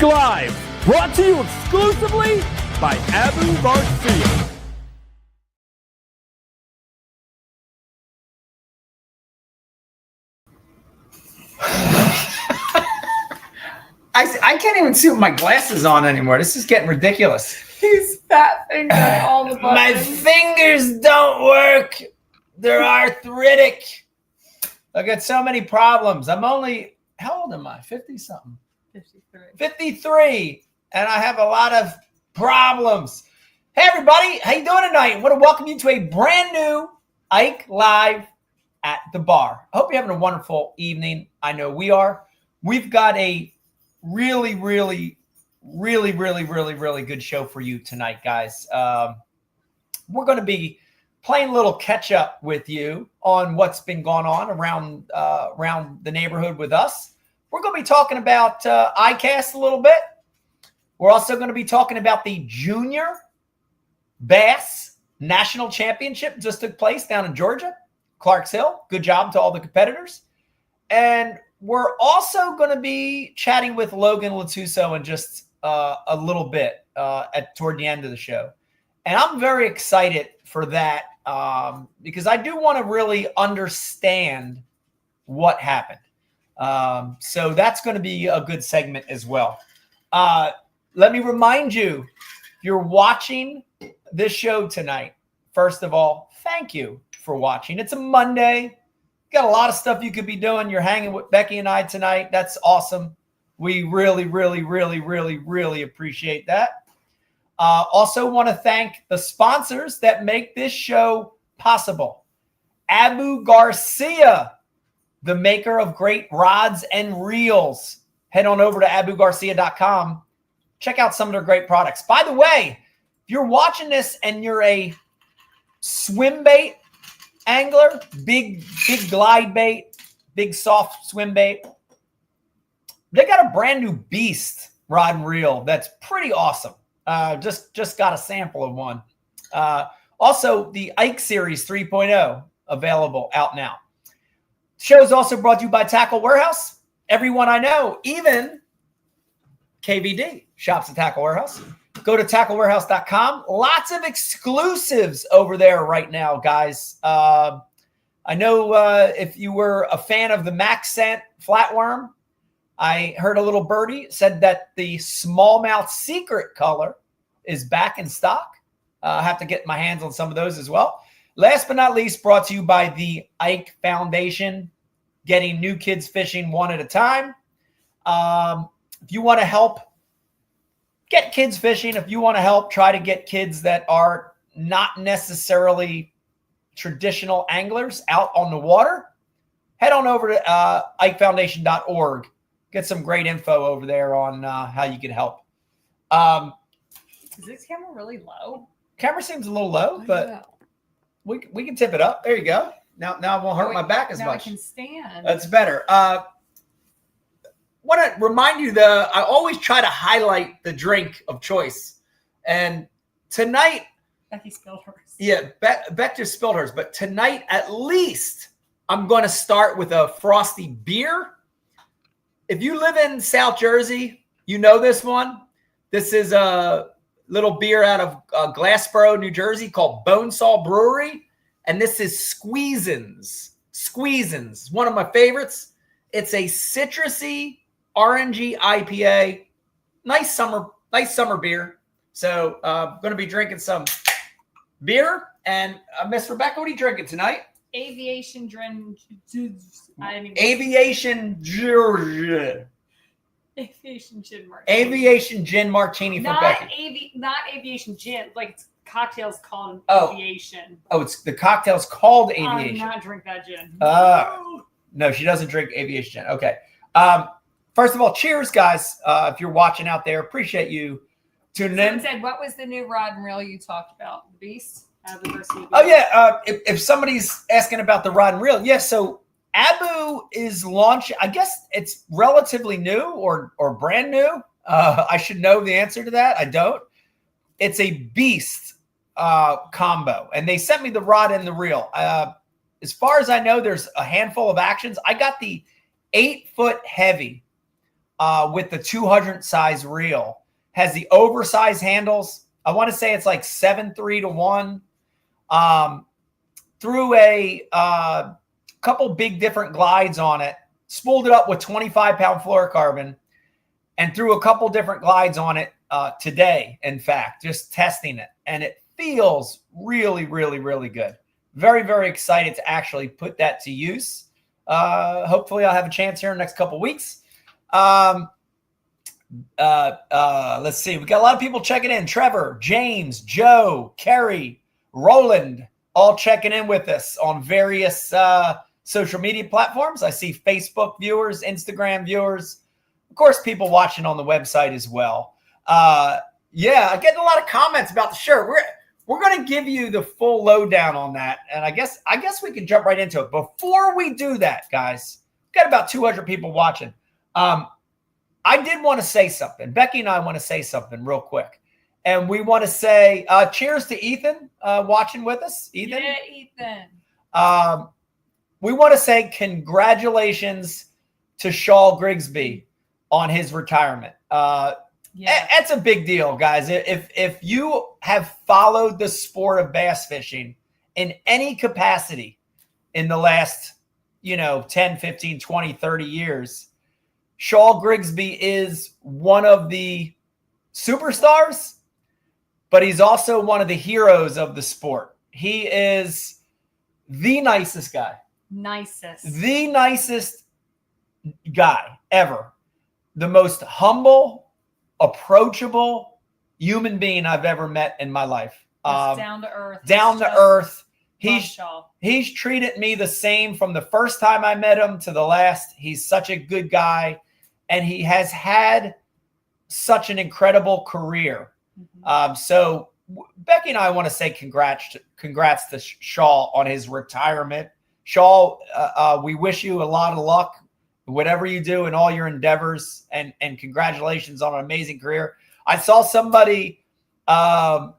Live, brought to you exclusively by Abu Garcia. I can't even see with my glasses on anymore. This is getting ridiculous. He's fat fingering all the buttons. My fingers don't work. They're arthritic. I got so many problems. I'm only, how old am I? 50-something. 53. 53. And I have a lot of problems. Hey, everybody. How you doing tonight? I want to welcome you to a brand new Ike Live at the Bar. I hope you're having a wonderful evening. I know we are. We've got a really good show for you tonight, guys. We're going to be playing a little catch up with you on what's been going on around the neighborhood with us. We're going to be talking about ICAST a little bit. We're also going to be talking about the Junior Bass National Championship just took place down in Georgia, Clarks Hill. Good job to all the competitors. And we're also going to be chatting with Logan Latuso in just a little bit toward the end of the show. And I'm very excited for that because I do want to really understand what happened. So that's going to be a good segment as well. Let me remind you, if you're watching this show tonight, first of all, thank you for watching. It's a Monday. Got a lot of stuff you could be doing. You're hanging with Becky and I tonight. That's awesome. We really appreciate that. Also want to thank the sponsors that make this show possible. Abu Garcia, the maker of great rods and reels. Head on over to abugarcia.com. Check out some of their great products. By the way, if you're watching this and you're a swim bait angler, big glide bait, big soft swim bait, they got a brand new beast rod and reel that's pretty awesome. Just got a sample of one. Also, the Ike Series 3.0 available out now. Show is also brought to you by Tackle Warehouse. Everyone I know, even KVD, shops at Tackle Warehouse. Go to tacklewarehouse.com. Lots of exclusives over there right now, guys. I know if you were a fan of the Max Scent Flatworm, I heard a little birdie said that the smallmouth secret color is back in stock. I have to get my hands on some of those as well. Last but not least, brought to you by the Ike Foundation, getting new kids fishing one at a time. If you want to help get kids fishing, if you want to help try to get kids that are not necessarily traditional anglers out on the water, head on over to ikefoundation.org. Get some great info over there on how you can help. Is this camera really low? Camera seems a little low, but we can tip it up. There you go. Now it won't hurt my back as much. Now I can stand. That's better. Want to remind you I always try to highlight the drink of choice. And tonight, Becky spilled hers. Yeah, Beck just spilled hers. But tonight, at least, I'm going to start with a frosty beer. If you live in South Jersey, you know this one. This is a little beer out of Glassboro, New Jersey called Bonesaw Brewery. And this is Squeezins. Squeezins, one of my favorites. It's a citrusy, orangey IPA. Nice summer beer. So I'm going to be drinking some beer. And Miss Rebecca, what are you drinking tonight? Aviation Gin. Aviation Gin. Aviation Gin Martini. Aviation Gin Martini for Becky. Not Aviation Gin. Like it's cocktails called Aviation. Oh, it's the cocktail's called Aviation. I do not drink that gin. No, she doesn't drink Aviation Gin. Okay. First of all, cheers, guys. If you're watching out there, appreciate you tuning in. Said, what was the new rod and reel you talked about? The Beast? Oh, yeah. If somebody's asking about the rod and reel, yes. So Abu is launching. I guess it's relatively new or brand new. I should know the answer to that. I don't. It's a Beast combo, and they sent me the rod and the reel. As far as I know, there's a handful of actions. I got the 8-foot heavy with the 200 size reel. Has the oversized handles. I want to say it's like 7.3 to 1. Threw a couple big different glides on it. Spooled it up with 25-pound fluorocarbon and threw a couple different glides on it today, in fact, just testing it. And it feels really, really, really good. Very, very excited to actually put that to use. Hopefully I'll have a chance here in the next couple weeks. Let's see. We got a lot of people checking in. Trevor, James, Joe, Kerry, Roland, all checking in with us on various social media platforms. I see Facebook viewers, Instagram viewers, of course, people watching on the website as well. Yeah, I'm getting a lot of comments about the shirt. We're going to give you the full lowdown on that, and I guess we can jump right into it. Before we do that, guys, we've got about 200 people watching. I did want to say something. Becky and I want to say something real quick. And we want to say cheers to Ethan watching with us. Ethan? Yeah, Ethan. We want to say congratulations to Shaw Grigsby on his retirement. Yeah. That's a big deal, guys. If you have followed the sport of bass fishing in any capacity in the last, 10, 15, 20, 30 years, Shaw Grigsby is one of the superstars, but he's also one of the heroes of the sport. He is the nicest guy. The nicest guy ever. The most humble, approachable human being I've ever met in my life. Down to earth. Down to earth. He's treated me the same from the first time I met him to the last. He's such a good guy, and he has had such an incredible career. Mm-hmm. So Becky and I want to say congrats to Shaw on his retirement. Shaw, we wish you a lot of luck, whatever you do in all your endeavors, and congratulations on an amazing career. I saw somebody Fred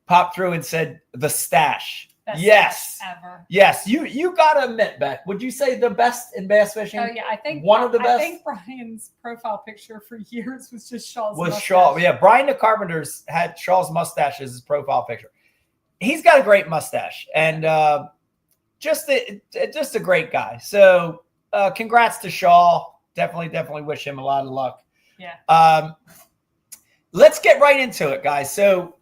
popped through and said the stash. Best yes. stash ever. Yes. You got to admit, Beck, would you say the best in bass fishing? Oh, yeah. I think one of the best. I think Brian's profile picture for years was just Shaw's mustache. Shaw. Yeah. Brian the Carpenter's had Shaw's mustache as his profile picture. He's got a great mustache and just a great guy. So congrats to Shaw. Definitely wish him a lot of luck. Yeah. Let's get right into it, guys. So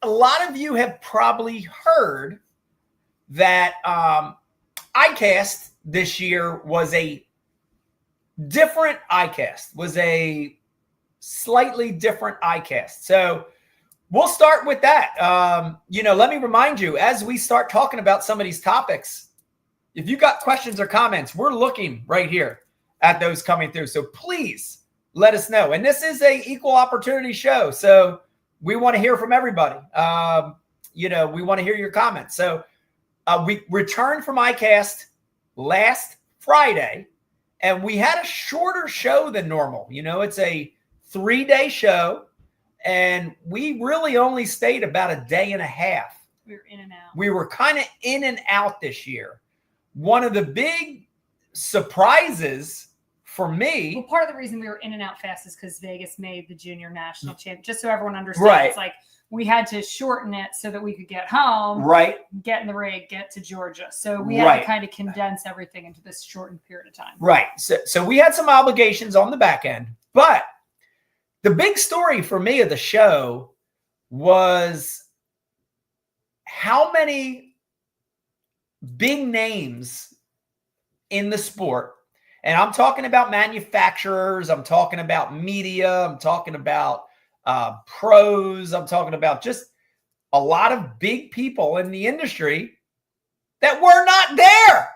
a lot of you have probably heard that ICAST this year was a different ICAST, was a slightly different ICAST. So we'll start with that. Let me remind you, as we start talking about some of these topics, if you got questions or comments, we're looking right here at those coming through. So please let us know. And this is a equal opportunity show. So we want to hear from everybody. We want to hear your comments. So we returned from ICAST last Friday, and we had a shorter show than normal. It's a 3-day show, and we really only stayed about a day and a half. We were in and out. We were kind of in and out this year. One of the big surprises for me. Well, part of the reason we were in and out fast is because Vegas made the Junior National Championship. Just so everyone understands, right. It's like we had to shorten it so that we could get home, right? Get in the rig, get to Georgia. So we had to kind of condense everything into this shortened period of time. Right. So we had some obligations on the back end, but the big story for me of the show was how many big names in the sport. And I'm talking about manufacturers. I'm talking about media. I'm talking about pros. I'm talking about just a lot of big people in the industry that were not there.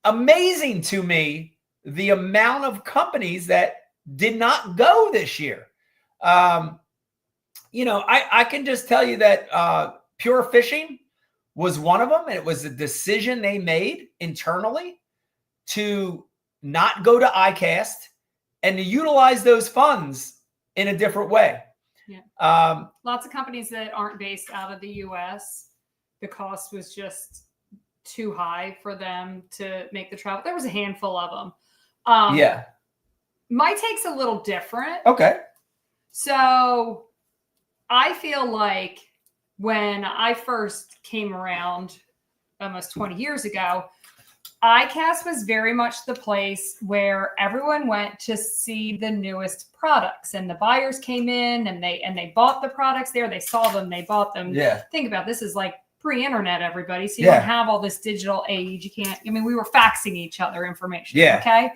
Amazing to me, the amount of companies that did not go this year. I can just tell you that Pure Fishing was one of them. And it was a decision they made internally to not go to ICAST and to utilize those funds in a different way. Yeah. Lots of companies that aren't based out of the U.S., the cost was just too high for them to make the travel. There was a handful of them. Yeah. My take's a little different. Okay. So I feel like when I first came around almost 20 years ago, ICAST was very much the place where everyone went to see the newest products, and the buyers came in and they bought the products there. They saw them, they bought them. Yeah. Think about this is like pre-internet, everybody. So you don't have all this digital age. You can't. I mean, we were faxing each other information. Yeah. Okay.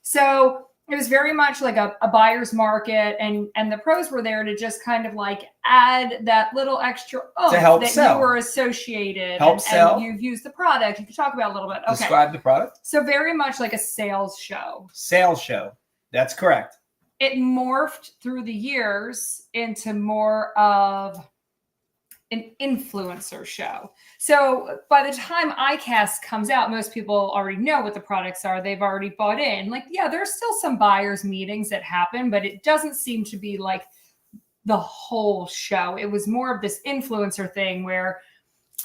So it was very much like a buyer's market, and the pros were there to just kind of like add that little extra to help that sell. You were associated sell. And you've used the product. You can talk about it a little bit. Okay. Describe the product. So very much like a sales show. Sales show. That's correct. It morphed through the years into more of an influencer show. So by the time ICAST comes out, most people already know what the products are. They've already bought in. Like, yeah, there's still some buyers meetings that happen, but it doesn't seem to be like the whole show. It was more of this influencer thing where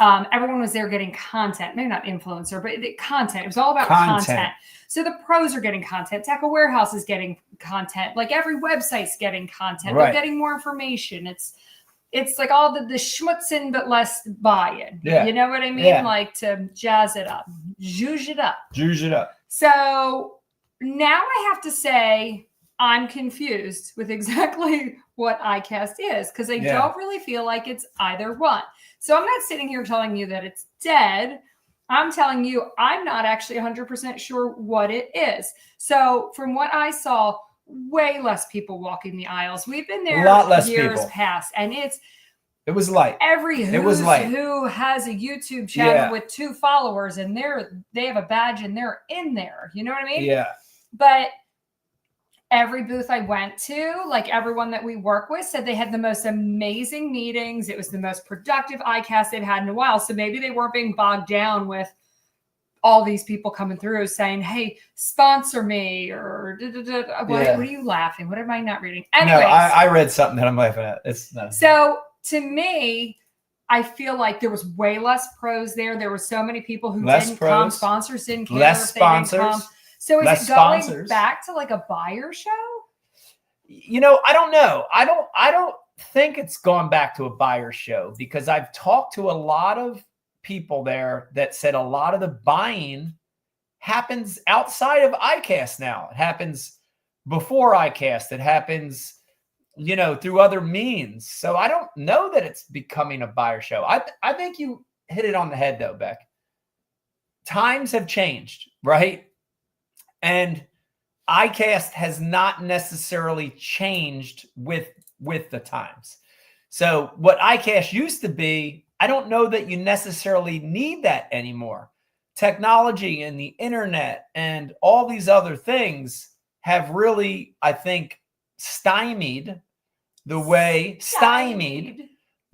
everyone was there getting content. Maybe not influencer, but content. It was all about content. So the pros are getting content. Tackle Warehouse is getting content. Like every website's getting content. Right. They're getting more information. It's like all the schmutzing, but less buy-in. Yeah. You know what I mean? Yeah. Like to jazz it up, zhuzh it up. Zhuzh it up. So now I have to say I'm confused with exactly what ICAST is, because I don't really feel like it's either one. So I'm not sitting here telling you that it's dead. I'm telling you I'm not actually 100% sure what it is. So from what I saw, way less people walking the aisles. We've been there a lot less years people. past, and it was light. Every who has a YouTube channel with 2 followers, and they have a badge and they're in there. You know what I mean? Yeah. But every booth I went to, like everyone that we work with, said they had the most amazing meetings. It was the most productive ICAST they've had in a while. So maybe they weren't being bogged down with all these people coming through saying, hey, sponsor me, or what are you laughing? What am I not reading? Anyways, no, I read something that I'm laughing at. It's no. So to me, I feel like there was way less pros there. There were so many people who didn't come. Sponsors didn't care. Less sponsors. They didn't come. So is it going back to like a buyer show? You know, I don't know. I don't think it's gone back to a buyer show, because I've talked to a lot of people there that said a lot of the buying happens outside of ICAST now. It happens before ICAST. It happens, you know, through other means. So I don't know that it's becoming a buyer show. I think you hit it on the head though, Beck. Times have changed, right? And ICAST has not necessarily changed with the times. So what ICAST used to be, I don't know that you necessarily need that anymore. Technology and the internet and all these other things have really, I think, stymied the way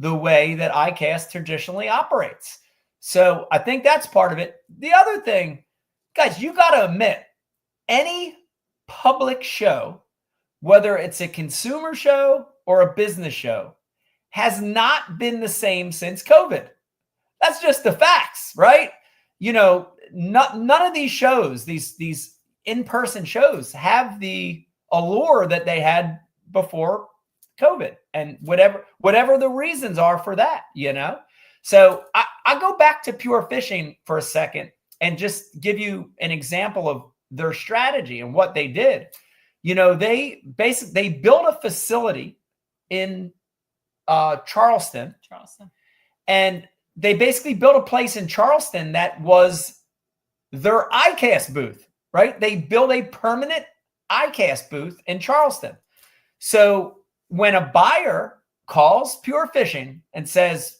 that ICAST traditionally operates. So I think that's part of it. The other thing, guys, you got to admit, any public show, whether it's a consumer show or a business show, has not been the same since COVID. That's just the facts, right? You know, none of these shows, these in-person shows, have the allure that they had before COVID, and whatever the reasons are for that, you know? So I go back to Pure Fishing for a second and just give you an example of their strategy and what they did. You know, they built a facility in Charleston, and they basically built a place in Charleston that was their ICAST booth, right? They built a permanent ICAST booth in Charleston. So when a buyer calls Pure Fishing and says,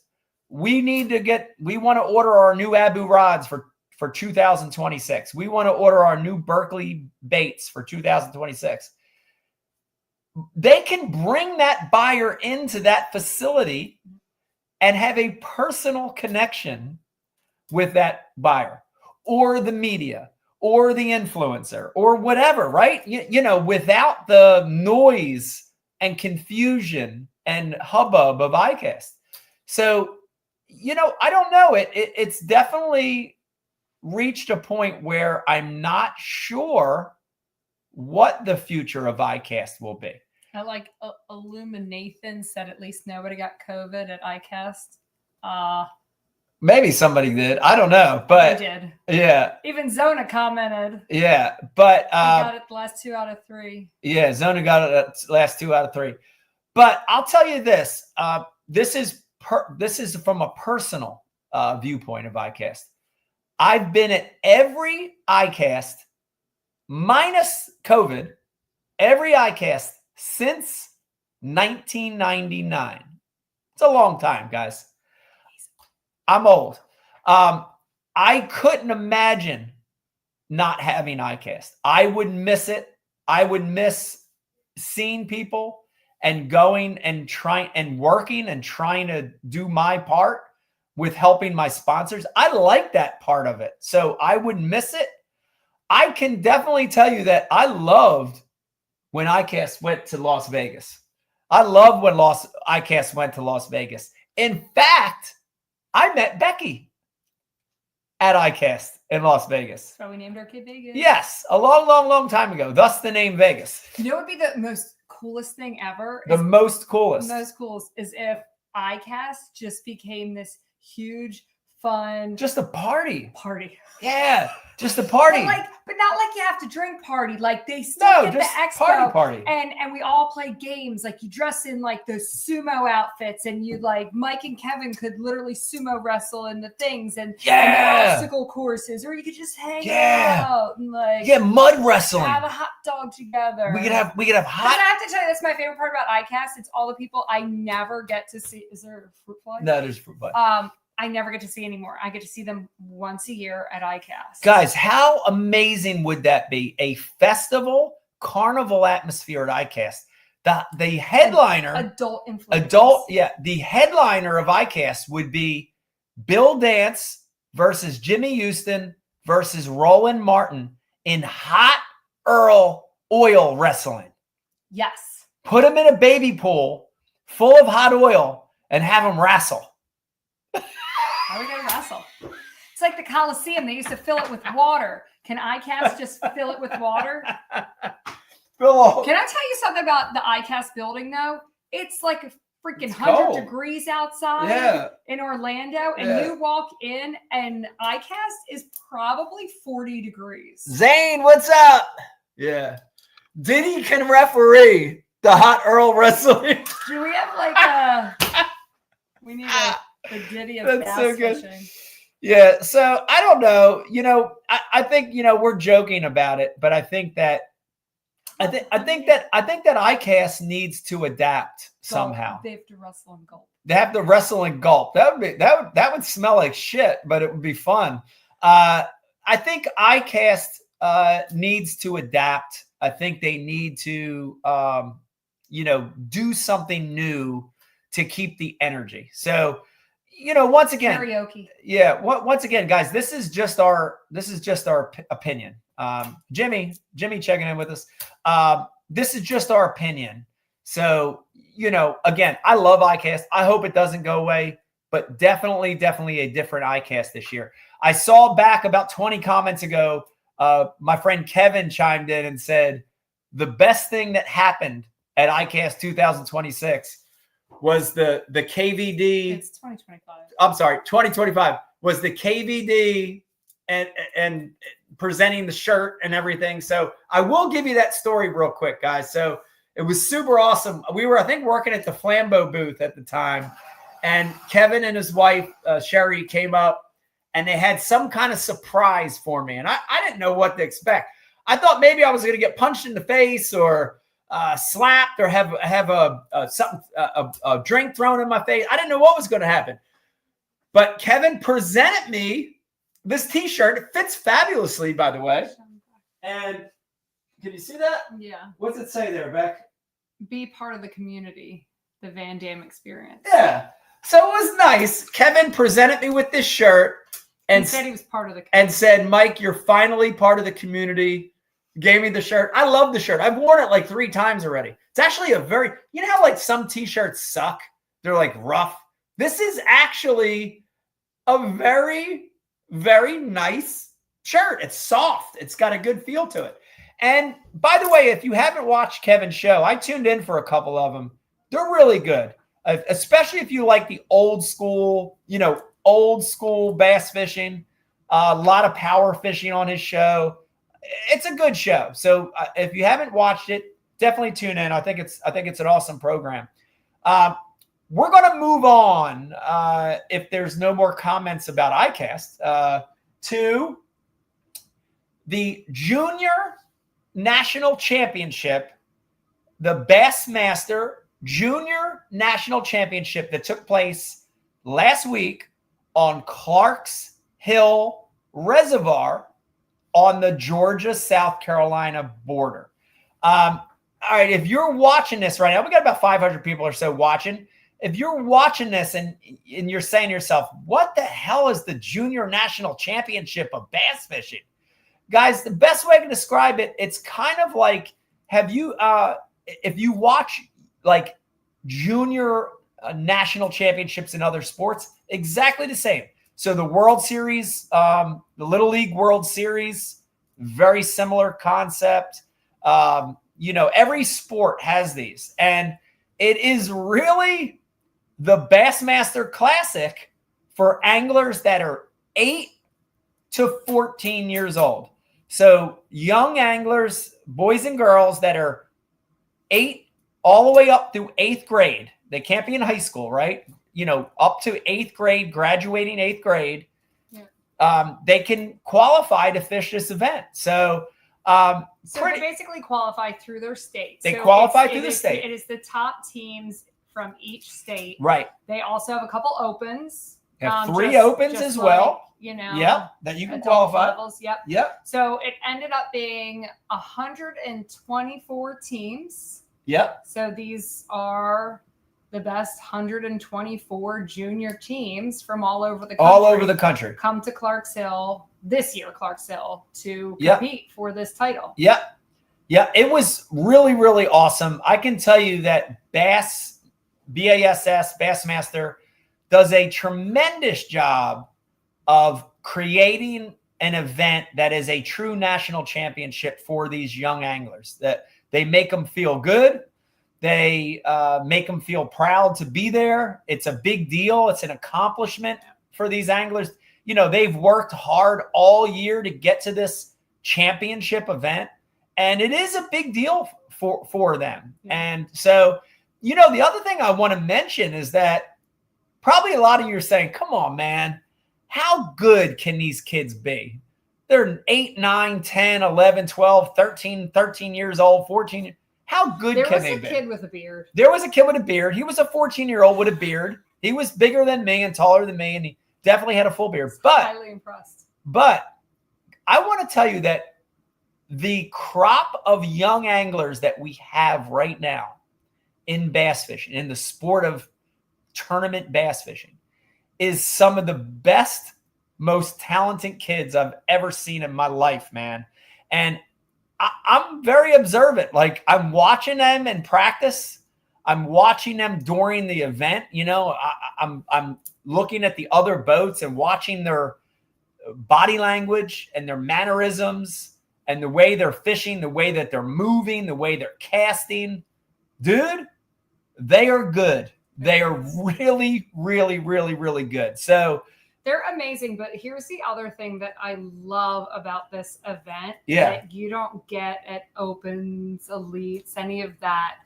we want to order our new Abu rods for 2026. We want to order our new Berkeley baits for 2026. They can bring that buyer into that facility and have a personal connection with that buyer or the media or the influencer or whatever, right? You know, without the noise and confusion and hubbub of ICAST. So, you know, I don't know. It's definitely reached a point where I'm not sure what the future of ICAST will be. I like Illuminathan said at least nobody got COVID at ICAST. Maybe somebody did. I don't know, but they did. Yeah. Even Zona commented. Yeah, but he got it the last 2 out of 3. Yeah, Zona got it the last 2 out of 3. But I'll tell you this: this is from a personal viewpoint of ICAST. I've been at every ICAST minus COVID, every ICAST since 1999. It's a long time, guys. I'm old. I couldn't imagine not having ICAST. I would miss it. I would miss seeing people and going and trying and working and trying to do my part with helping my sponsors. I like that part of it. So I would miss it. I can definitely tell you that I loved when ICAST went to Las Vegas. I loved when ICAST went to Las Vegas. In fact, I met Becky at ICAST in Las Vegas. So we named our kid Vegas. Yes, a long, long, long time ago. Thus the name Vegas. You know what would be the most coolest thing ever? The most coolest is if ICAST just became this huge, fun, just a party. Yeah, just a party. But not like you have to drink party. Like they still get just the expo party. And we all play games. Like you dress in like those sumo outfits, and you like Mike and Kevin could literally sumo wrestle in the things and the obstacle courses, or you could just hang out and mud wrestling. Have a hot dog together. We could have hot. I have to tell you, that's my favorite part about ICAST. It's all the people I never get to see. Is there a fruit fly? No, there's fruit fly. I never get to see anymore. I get to see them once a year at ICAST. Guys, how amazing would that be? A festival, carnival atmosphere at ICAST. The headliner, adult influence. The headliner of ICAST would be Bill Dance versus Jimmy Houston versus Roland Martin in hot Earl oil wrestling. Yes. Put them in a baby pool full of hot oil and have them wrestle. How are we going to wrestle? It's like the Coliseum. They used to fill it with water. Can ICAST just fill it with water? Can I tell you something about the ICAST building, though? It's like a freaking 100 degrees outside in Orlando, and you walk in, and ICAST is probably 40 degrees. Zane, what's up? Yeah. Diddy can referee the hot Earl wrestling. Do we have we need a Diddy of bass so good. fishing. Yeah, so I don't know. I think we're joking about it, but I think that ICAST needs to adapt somehow. They have to wrestle and gulp. They have to wrestle and gulp. That would smell like shit, but it would be fun. I think ICAST needs to adapt. I think they need to do something new to keep the energy. So once again, karaoke. Yeah. Once again, guys, this is just our opinion. Jimmy checking in with us. This is just our opinion. So, again, I love ICAST. I hope it doesn't go away, but definitely a different ICAST this year. I saw back about 20 comments ago, my friend Kevin chimed in and said, the best thing that happened at ICAST 2026 was the KVD. It's 2025. I'm sorry, 2025 was the KVD and presenting the shirt and everything. So I will give you that story real quick, guys. So it was super awesome. We were, I think, working at the Flambeau booth at the time, and Kevin and his wife, Sherry, came up, and they had some kind of surprise for me. And I didn't know what to expect. I thought maybe I was going to get punched in the face or slapped or have a drink thrown in my face. I didn't know what was going to happen. But Kevin presented me this T-shirt. It fits fabulously, by the way. And can you see that? Yeah. What's it say there, Beck? Be part of the community, the Van Damme experience. Yeah. So it was nice. Kevin presented me with this shirt and said he was part of the community. And said, Mike, you're finally part of the community. Gave me the shirt. I love the shirt. I've worn it like 3 times already. It's actually a very, how like some T-shirts suck? They're like rough. This is actually a very, very nice shirt. It's soft. It's got a good feel to it. And by the way, if you haven't watched Kevin's show, I tuned in for a couple of them. They're really good, especially if you like the old school bass fishing. A lot of power fishing on his show. It's a good show. So if you haven't watched it, definitely tune in. I think it's an awesome program. We're going to move on, if there's no more comments about ICAST, to the Junior National Championship, the Bassmaster Junior National Championship that took place last week on Clark's Hill Reservoir on the Georgia-South Carolina border. All right, if you're watching this right now, we got about 500 people or so watching. If you're watching this and you're saying to yourself, what the hell is the Junior National Championship of bass fishing? Guys, the best way I can describe it, it's kind of like, if you watch like junior national championships in other sports, exactly the same. So the World Series, the Little League World Series, very similar concept. Every sport has these. And it is really the Bassmaster Classic for anglers that are 8 to 14 years old. So young anglers, boys and girls that are 8 all the way up through 8th grade. They can't be in high school, right? Up to 8th grade, graduating 8th grade. Yeah. They can qualify to fish this event. So they basically qualify through their state. They qualify through the state. It is the top teams from each state. Right. They also have a couple opens. They have 3 opens as well. That you can qualify. Levels, yep. So it ended up being 124 teams. Yep. So these are the best 124 junior teams from all over the country. All over the country. Come to Clark's Hill this year, to compete for this title. Yep. Yeah, it was really, really awesome. I can tell you that Bassmaster does a tremendous job of creating an event that is a true national championship for these young anglers. That they make them feel good. They make them feel proud to be there. It's a big deal. It's an accomplishment for these anglers. They've worked hard all year to get to this championship event, and it is a big deal for them. Yeah. And so, the other thing I want to mention is that probably a lot of you are saying, come on, man, how good can these kids be? They're 8, 9, 10, 11, 12, 13 years old, 14. How good can they be? There was a kid with a beard. There was a kid with a beard. He was a 14-year-old with a beard. He was bigger than me and taller than me, and he definitely had a full beard. But highly impressed. But I want to tell you that the crop of young anglers that we have right now in bass fishing, in the sport of tournament bass fishing, is some of the best, most talented kids I've ever seen in my life, man. And I'm very observant. Like, I'm watching them in practice. I'm watching them during the event. I'm looking at the other boats and watching their body language and their mannerisms and the way they're fishing, the way that they're moving, the way they're casting. Dude, they are good. They are really, really, really, really good. So they're amazing. But here's the other thing that I love about this event that you don't get at Opens, Elites, any of that.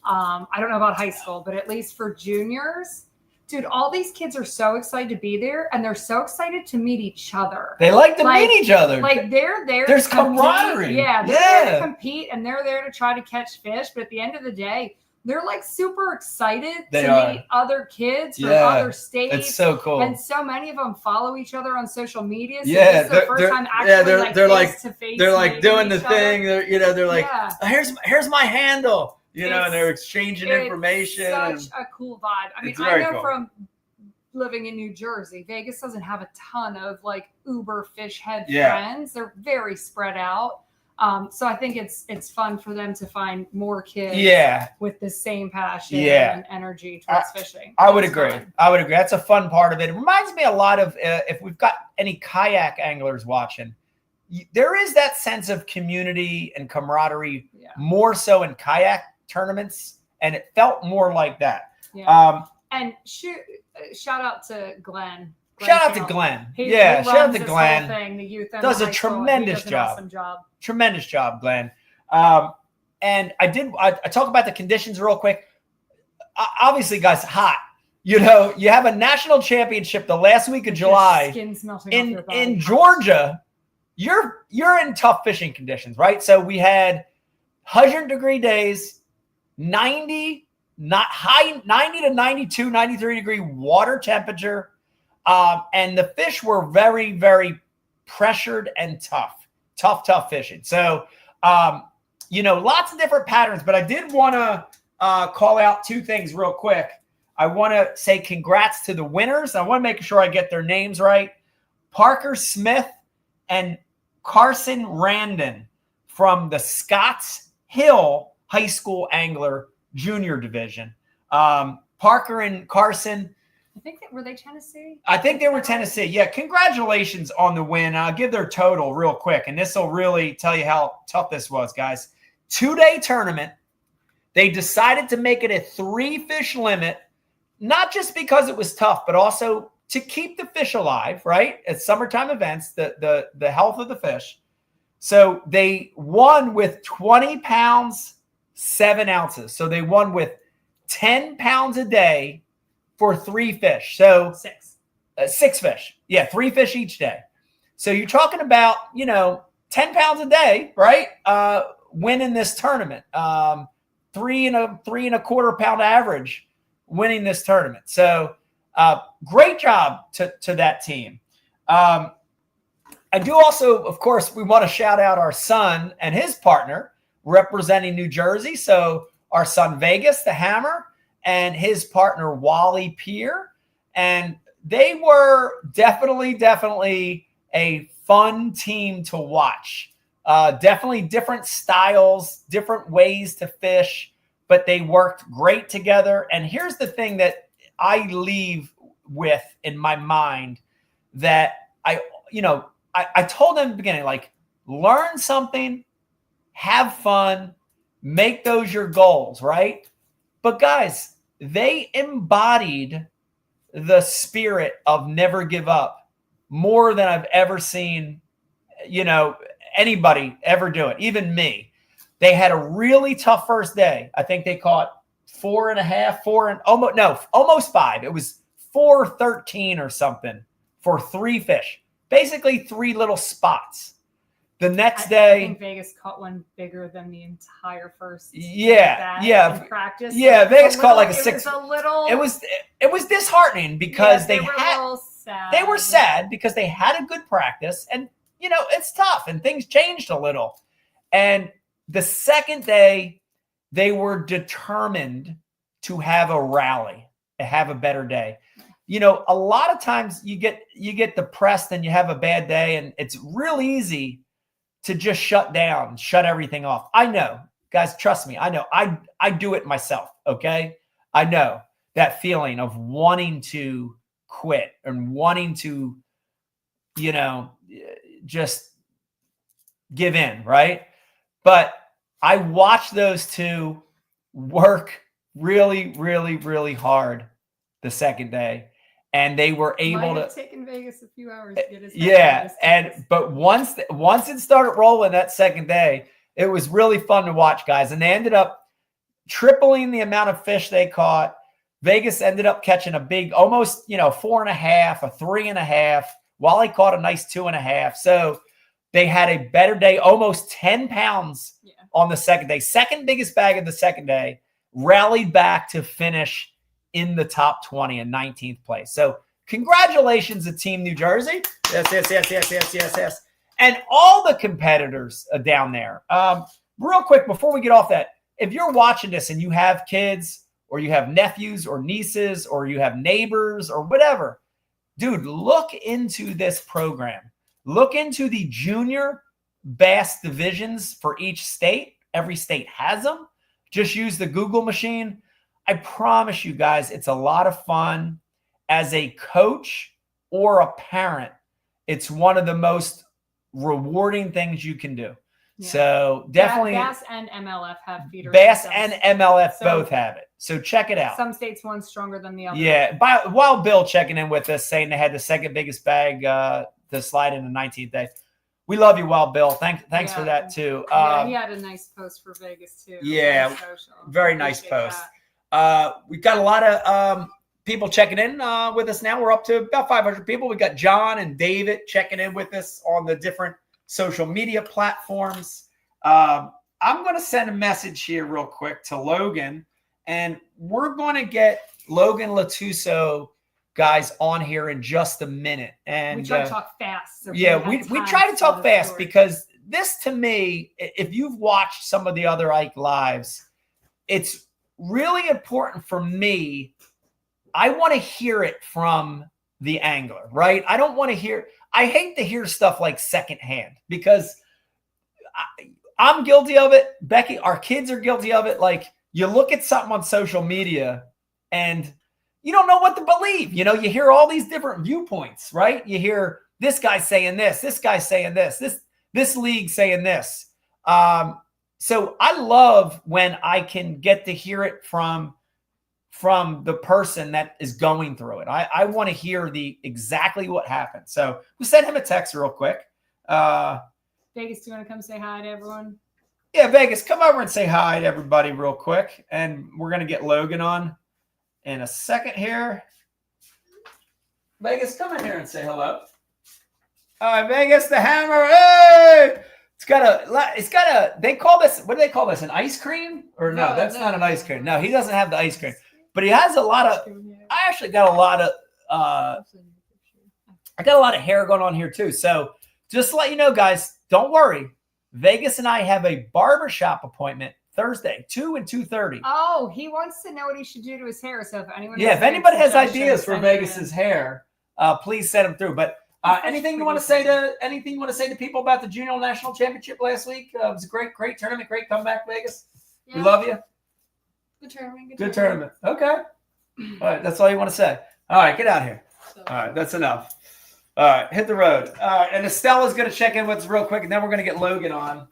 I don't know about high school, but at least for juniors, dude, all these kids are so excited to be there, and they're so excited to meet each other. They like to meet each other. Like, they're there. There's camaraderie. Yeah, they're there to compete, and they're there to try to catch fish. But at the end of the day, they're like super excited to meet other kids from other states. It's so cool. And so many of them follow each other on social media. So this is the first time actually they're face to face. They're like doing the thing. They're like, here's my handle. And they're exchanging information. It's such a cool vibe. I mean, I know from living in New Jersey, Vegas doesn't have a ton of like uber fish head friends. They're very spread out. So I think it's fun for them to find more kids with the same passion and energy towards fishing. I would agree. That's a fun part of it. It reminds me a lot of if we've got any kayak anglers watching, there is that sense of community and camaraderie Yeah. more so in kayak tournaments, and it felt more like that. Yeah. And shout out to Glenn. Shout out to Glenn. He shout out runs to this Glenn. whole thing, the youth and Does the a high school. tremendous He does an job. Awesome job. Tremendous job, Glenn. And I talk about the conditions real quick. Obviously, guys, hot. You know, you have a national championship the last week of July Skin's melting off your body. in Georgia. You're in tough fishing conditions, right? So we had 100-degree days, 90 to 92, 93-degree water temperature. And the fish were very, very pressured and tough fishing. So, lots of different patterns, but I did want to call out two things real quick. I want to say congrats to the winners. I want to make sure I get their names right. Parker Smith and Carson Randon from the Scotts Hill High School Angler Junior Division. Parker and Carson, Were they Tennessee? I think they were Tennessee. Yeah, congratulations on the win. I'll give their total real quick, and this will really tell you how tough this was, guys. 2-day tournament. They decided to make it a 3-fish limit, not just because it was tough, but also to keep the fish alive, right? At summertime events, the health of the fish. So they won with 20 pounds, 7 ounces. So they won with 10 pounds a day for 3 fish. So 6 fish. Yeah, 3 fish each day. So you're talking about, 10 pounds a day, right? Winning this tournament. 3.25 pound average winning this tournament. So great job to that team. I do also, of course, we want to shout out our son and his partner representing New Jersey. So our son Vegas, the Hammer, and his partner Wally Peer. And they were definitely a fun team to watch. Definitely different styles, different ways to fish, but they worked great together. And here's the thing that I leave with in my mind that I told them in the beginning, like, learn something, have fun, make those your goals, right? But guys, they embodied the spirit of never give up more than I've ever seen, anybody ever do it, even me. They had a really tough first day. I think they caught 4.5, almost 5. It was 4.13 or something for 3 fish, basically 3 little spots. The next day, I think Vegas caught one bigger than the entire first. Yeah. In practice. Yeah, Vegas caught like a 6. It was disheartening because they were a little sad. They were sad because they had a good practice, and it's tough and things changed a little. And the second day, they were determined to have a rally, to have a better day. A lot of times you get depressed and you have a bad day, and it's real easy to just shut down, shut everything off. I know, guys, trust me. I know. I do it myself, okay? I know that feeling of wanting to quit and wanting to, just give in, right? But I watched those two work really, really, really hard the second day. And they were able to. Taken Vegas a few hours to get his. But once it started rolling that second day, it was really fun to watch, guys. And they ended up tripling the amount of fish they caught. Vegas ended up catching a big, almost 4.5, a 3.5. Wally caught a nice 2.5. So they had a better day, almost 10 pounds on the second day. Second biggest bag of the second day. Rallied back to finish in the top 20 in 19th place. So congratulations to Team New Jersey. Yes. And all the competitors down there. Real quick, before we get off that, if you're watching this and you have kids or you have nephews or nieces or you have neighbors or whatever, dude, look into this program. Look into the junior bass divisions for each state. Every state has them. Just use the Google machine. I promise you guys, it's a lot of fun. As a coach or a parent, it's one of the most rewarding things you can do. Yeah. So definitely Bass and MLF have feeder Bass systems. and MLF So both have it. So check it out. Some states one's stronger than the other. Yeah. Wild Bill checking in with us saying they had the second biggest bag to slide in the 19th day. We love you, Wild Bill. Thanks for that too. Yeah, he had a nice post for Vegas too. Yeah, very nice post. We've got a lot of people checking in with us now. We're up to about 500 people. We got John and David checking in with us on the different social media platforms. I'm going to send a message here real quick to Logan, and we're going to get Logan Latuso guys on here in just a minute. And we try to talk fast. So we try to talk fast because this, to me, if you've watched some of the other Ike lives, it's really important for me. I want to hear it from the angler, right? I hate to hear stuff like secondhand because I'm guilty of it. Becky, our kids are guilty of it. Like, you look at something on social media and you don't know what to believe. You hear all these different viewpoints, right? You hear this guy saying this guy saying this league saying this. So I love when I can get to hear it from the person that is going through it. I want to hear exactly what happened. So we sent him a text real quick. Vegas, do you want to come say hi to everyone? Yeah, Vegas, come over and say hi to everybody real quick. And we're going to get Logan on in a second here. Vegas, come in here and say hello. All right, Vegas, the hammer. Hey! It's got a, they call this, what do they call this? An ice cream? Or no, that's not an ice cream. No, he doesn't have the ice cream. But he has a lot of, I actually got a lot of, I got a lot of hair going on here too. So just to let you know, guys, don't worry. Vegas and I have a barbershop appointment Thursday, 2 and 2:30. Oh, he wants to know what he should do to his hair. So if anyone, if anybody has ideas for Vegas's hair, please send them through. But anything you want to say to people about the Junior National Championship last week? It was a great tournament, great comeback, Vegas. Yeah. We love you. Good tournament. Good tournament. Okay. All right, that's all you want to say. All right, get out here. All right, that's enough. All right, hit the road. All right, and Estella's going to check in with us real quick, and then we're going to get Logan on.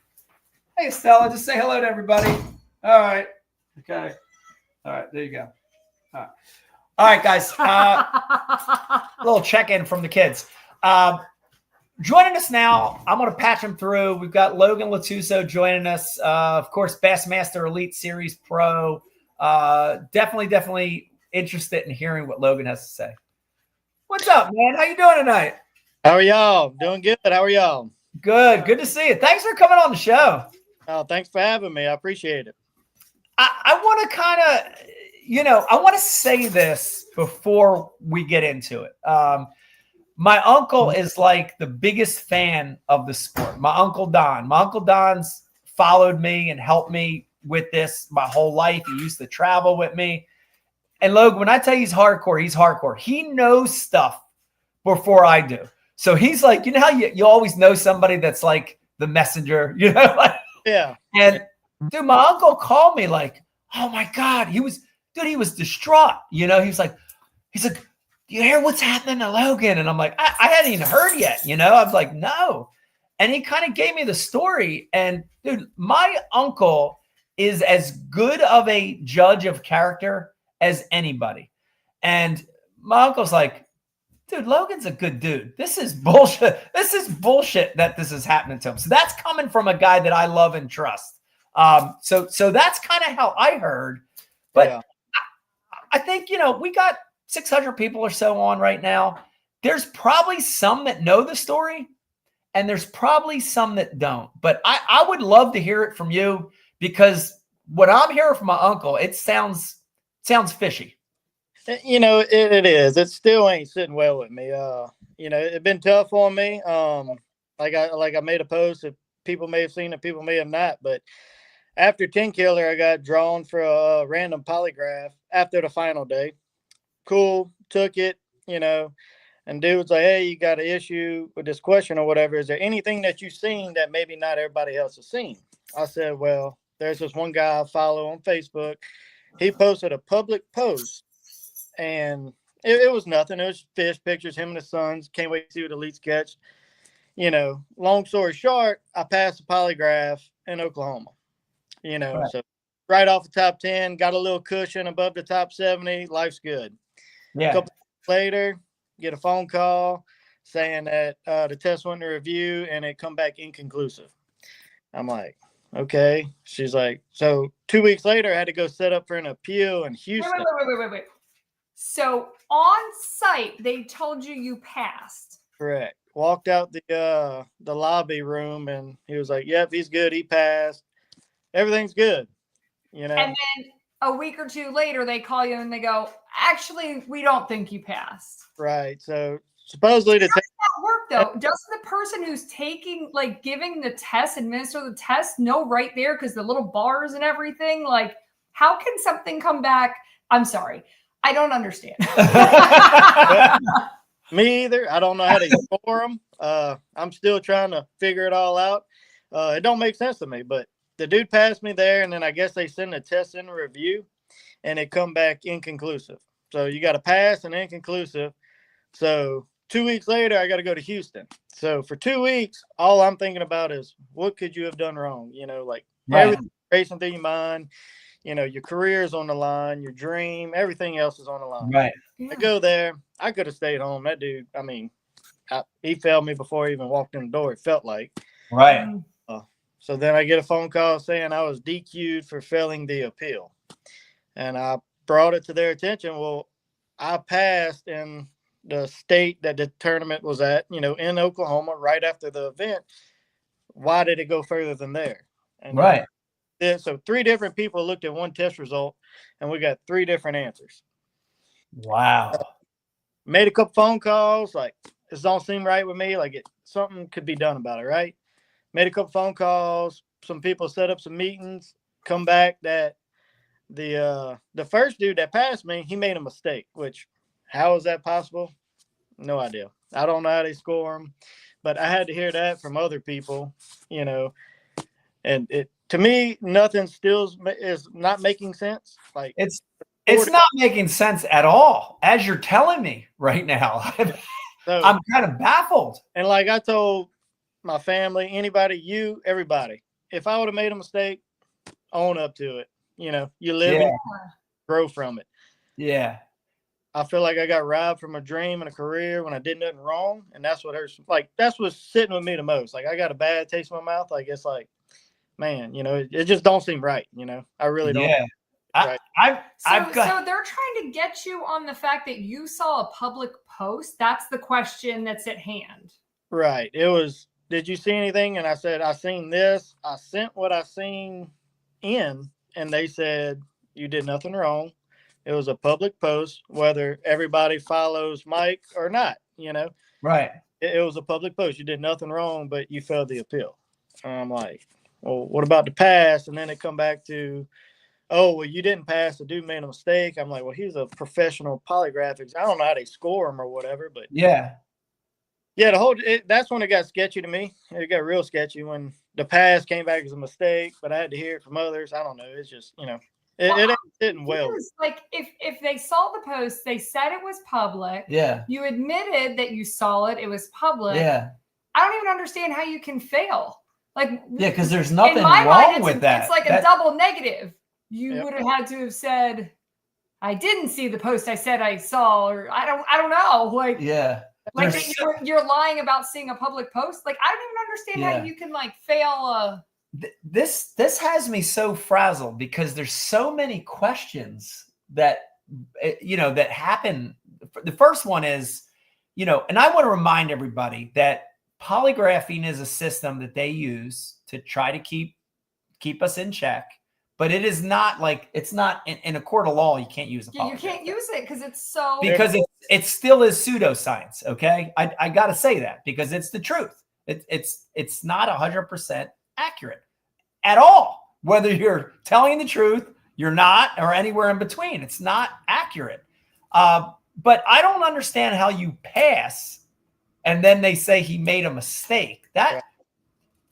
Hey, Estella, just say hello to everybody. All right. Okay. All right, there you go. All right, guys. A little check-in from the kids. Joining us now, I'm going to patch them through. We've got Logan Latuso joining us. Of course, Bassmaster Elite Series Pro. Definitely interested in hearing what Logan has to say. What's up, man? How you doing tonight? How are y'all? Doing good. How are y'all? Good. Good to see you. Thanks for coming on the show. Oh, thanks for having me. I appreciate it. I want to kind of, I want to say this before we get into it. My uncle is like the biggest fan of the sport. My Uncle Don. My Uncle Don's followed me and helped me with this my whole life. He used to travel with me. And Logan, when I tell you he's hardcore, he's hardcore. He knows stuff before I do. So he's like, you know how you always know somebody that's like the messenger, like, yeah. And dude, my uncle called me like, oh my God, he was distraught. He's like, you hear what's happening to Logan? And I'm like, I hadn't even heard yet. I was like, no. And he kind of gave me the story. And dude, my uncle is as good of a judge of character as anybody. And my uncle's like, dude, Logan's a good dude. This is bullshit. This is bullshit that this is happening to him. So that's coming from a guy that I love and trust. So that's kind of how I heard. But yeah. I think, we got 600 people or so on right now. There's probably some that know the story and there's probably some that don't. But I would love to hear it from you because what I'm hearing from my uncle, it sounds fishy. It is. It still ain't sitting well with me. It's been tough on me. Like I made a post that people may have seen it, people may have not. But after 10 Killer, I got drawn for a random polygraph after the final day. Cool, took it, and dude was like, hey, you got an issue with this question or whatever. Is there anything that you've seen that maybe not everybody else has seen? I said, well, there's this one guy I follow on Facebook. He posted a public post, and it was nothing. It was fish pictures, him and his sons. Can't wait to see what Elite's catch. long story short, I passed the polygraph in Oklahoma. Right. So right off the top 10, got a little cushion above the top 70. Life's good. Yeah. A couple later, get a phone call saying that the test went to review and it come back inconclusive. I'm like, okay. She's like, so 2 weeks later, I had to go set up for an appeal in Houston. Wait. So on site, they told you passed. Correct. Walked out the lobby room and he was like, yep, he's good. He passed. Everything's good. And then a week or two later, they call you and they go, actually, we don't think you passed. Right. So supposedly How does that work though? Doesn't the person who's giving the test, administer the test, know right there because the little bars and everything? Like, how can something come back? I'm sorry, I don't understand. Me either. I don't know how to score them. I'm still trying to figure it all out. It don't make sense to me, but the dude passed me there, and then I guess they send a test in review, and it come back inconclusive. So you got to pass and inconclusive. So 2 weeks later, I got to go to Houston. So for 2 weeks, all I'm thinking about is what could you have done wrong? Everything racing through your mind. Your career is on the line, your dream, everything else is on the line. Right. I go there. I could have stayed home. That dude, he failed me before he even walked in the door, it felt like. Right. So then I get a phone call saying I was DQ'd for failing the appeal. And I brought it to their attention. Well, I passed in the state that the tournament was at, in Oklahoma right after the event. Why did it go further than there? And right. So 3 different people looked at one test result, and we got 3 different answers. Wow. Made a couple phone calls, like, this don't seem right with me. Like, something could be done about it, right? Made a couple phone calls. Some people set up some meetings. Come back that the first dude that passed me, he made a mistake. Which, how is that possible? No idea. I don't know how they score them, but I had to hear that from other people, and it. To me, nothing still is not making sense. Like it's not making sense at all, as you're telling me right now. So, I'm kind of baffled. And like I told my family, anybody, everybody, if I would have made a mistake, own up to it. You live and grow from it. Yeah. I feel like I got robbed from a dream and a career when I did nothing wrong, and that's what hurts. Like that's what's sitting with me the most. Like I got a bad taste in my mouth. Like it's like, man, it just don't seem right. I really don't. Yeah. Right. So they're trying to get you on the fact that you saw a public post. That's the question that's at hand. Right. It was, did you see anything? And I said, I seen this. I sent what I seen in, and they said, you did nothing wrong. It was a public post, whether everybody follows Mike or not, Right. It was a public post. You did nothing wrong, but you failed the appeal. I'm like, well, what about the pass? And then it come back to, oh, well, you didn't pass. The dude made a mistake. I'm like, well, he's a professional polygraphics. I don't know how they score him or whatever, but yeah, that's when it got sketchy to me. It got real sketchy when the pass came back as a mistake, but I had to hear it from others. I don't know. It's just, it ain't sitting well. Like if they saw the post, they said it was public. Yeah. You admitted that you saw it. It was public. Yeah. I don't even understand how you can fail. Like, yeah, because there's nothing wrong mind, with that. It's like a double negative. You would have had to have said, I didn't see the post I said I saw, or I don't know. Like, yeah. Like you're lying about seeing a public post. Like, I don't even understand how you can fail. This has me so frazzled because there's so many questions that, that happen. The first one is, and I want to remind everybody that polygraphing is a system that they use to try to keep us in check. But it is not it's not in a court of law. You can't use a polygraph. You can't use it because it still is pseudoscience. Okay, I got to say that because it's the truth. It's not 100% accurate at all. Whether you're telling the truth, you're not, or anywhere in between, it's not accurate. But I don't understand how you pass, and then they say he made a mistake. That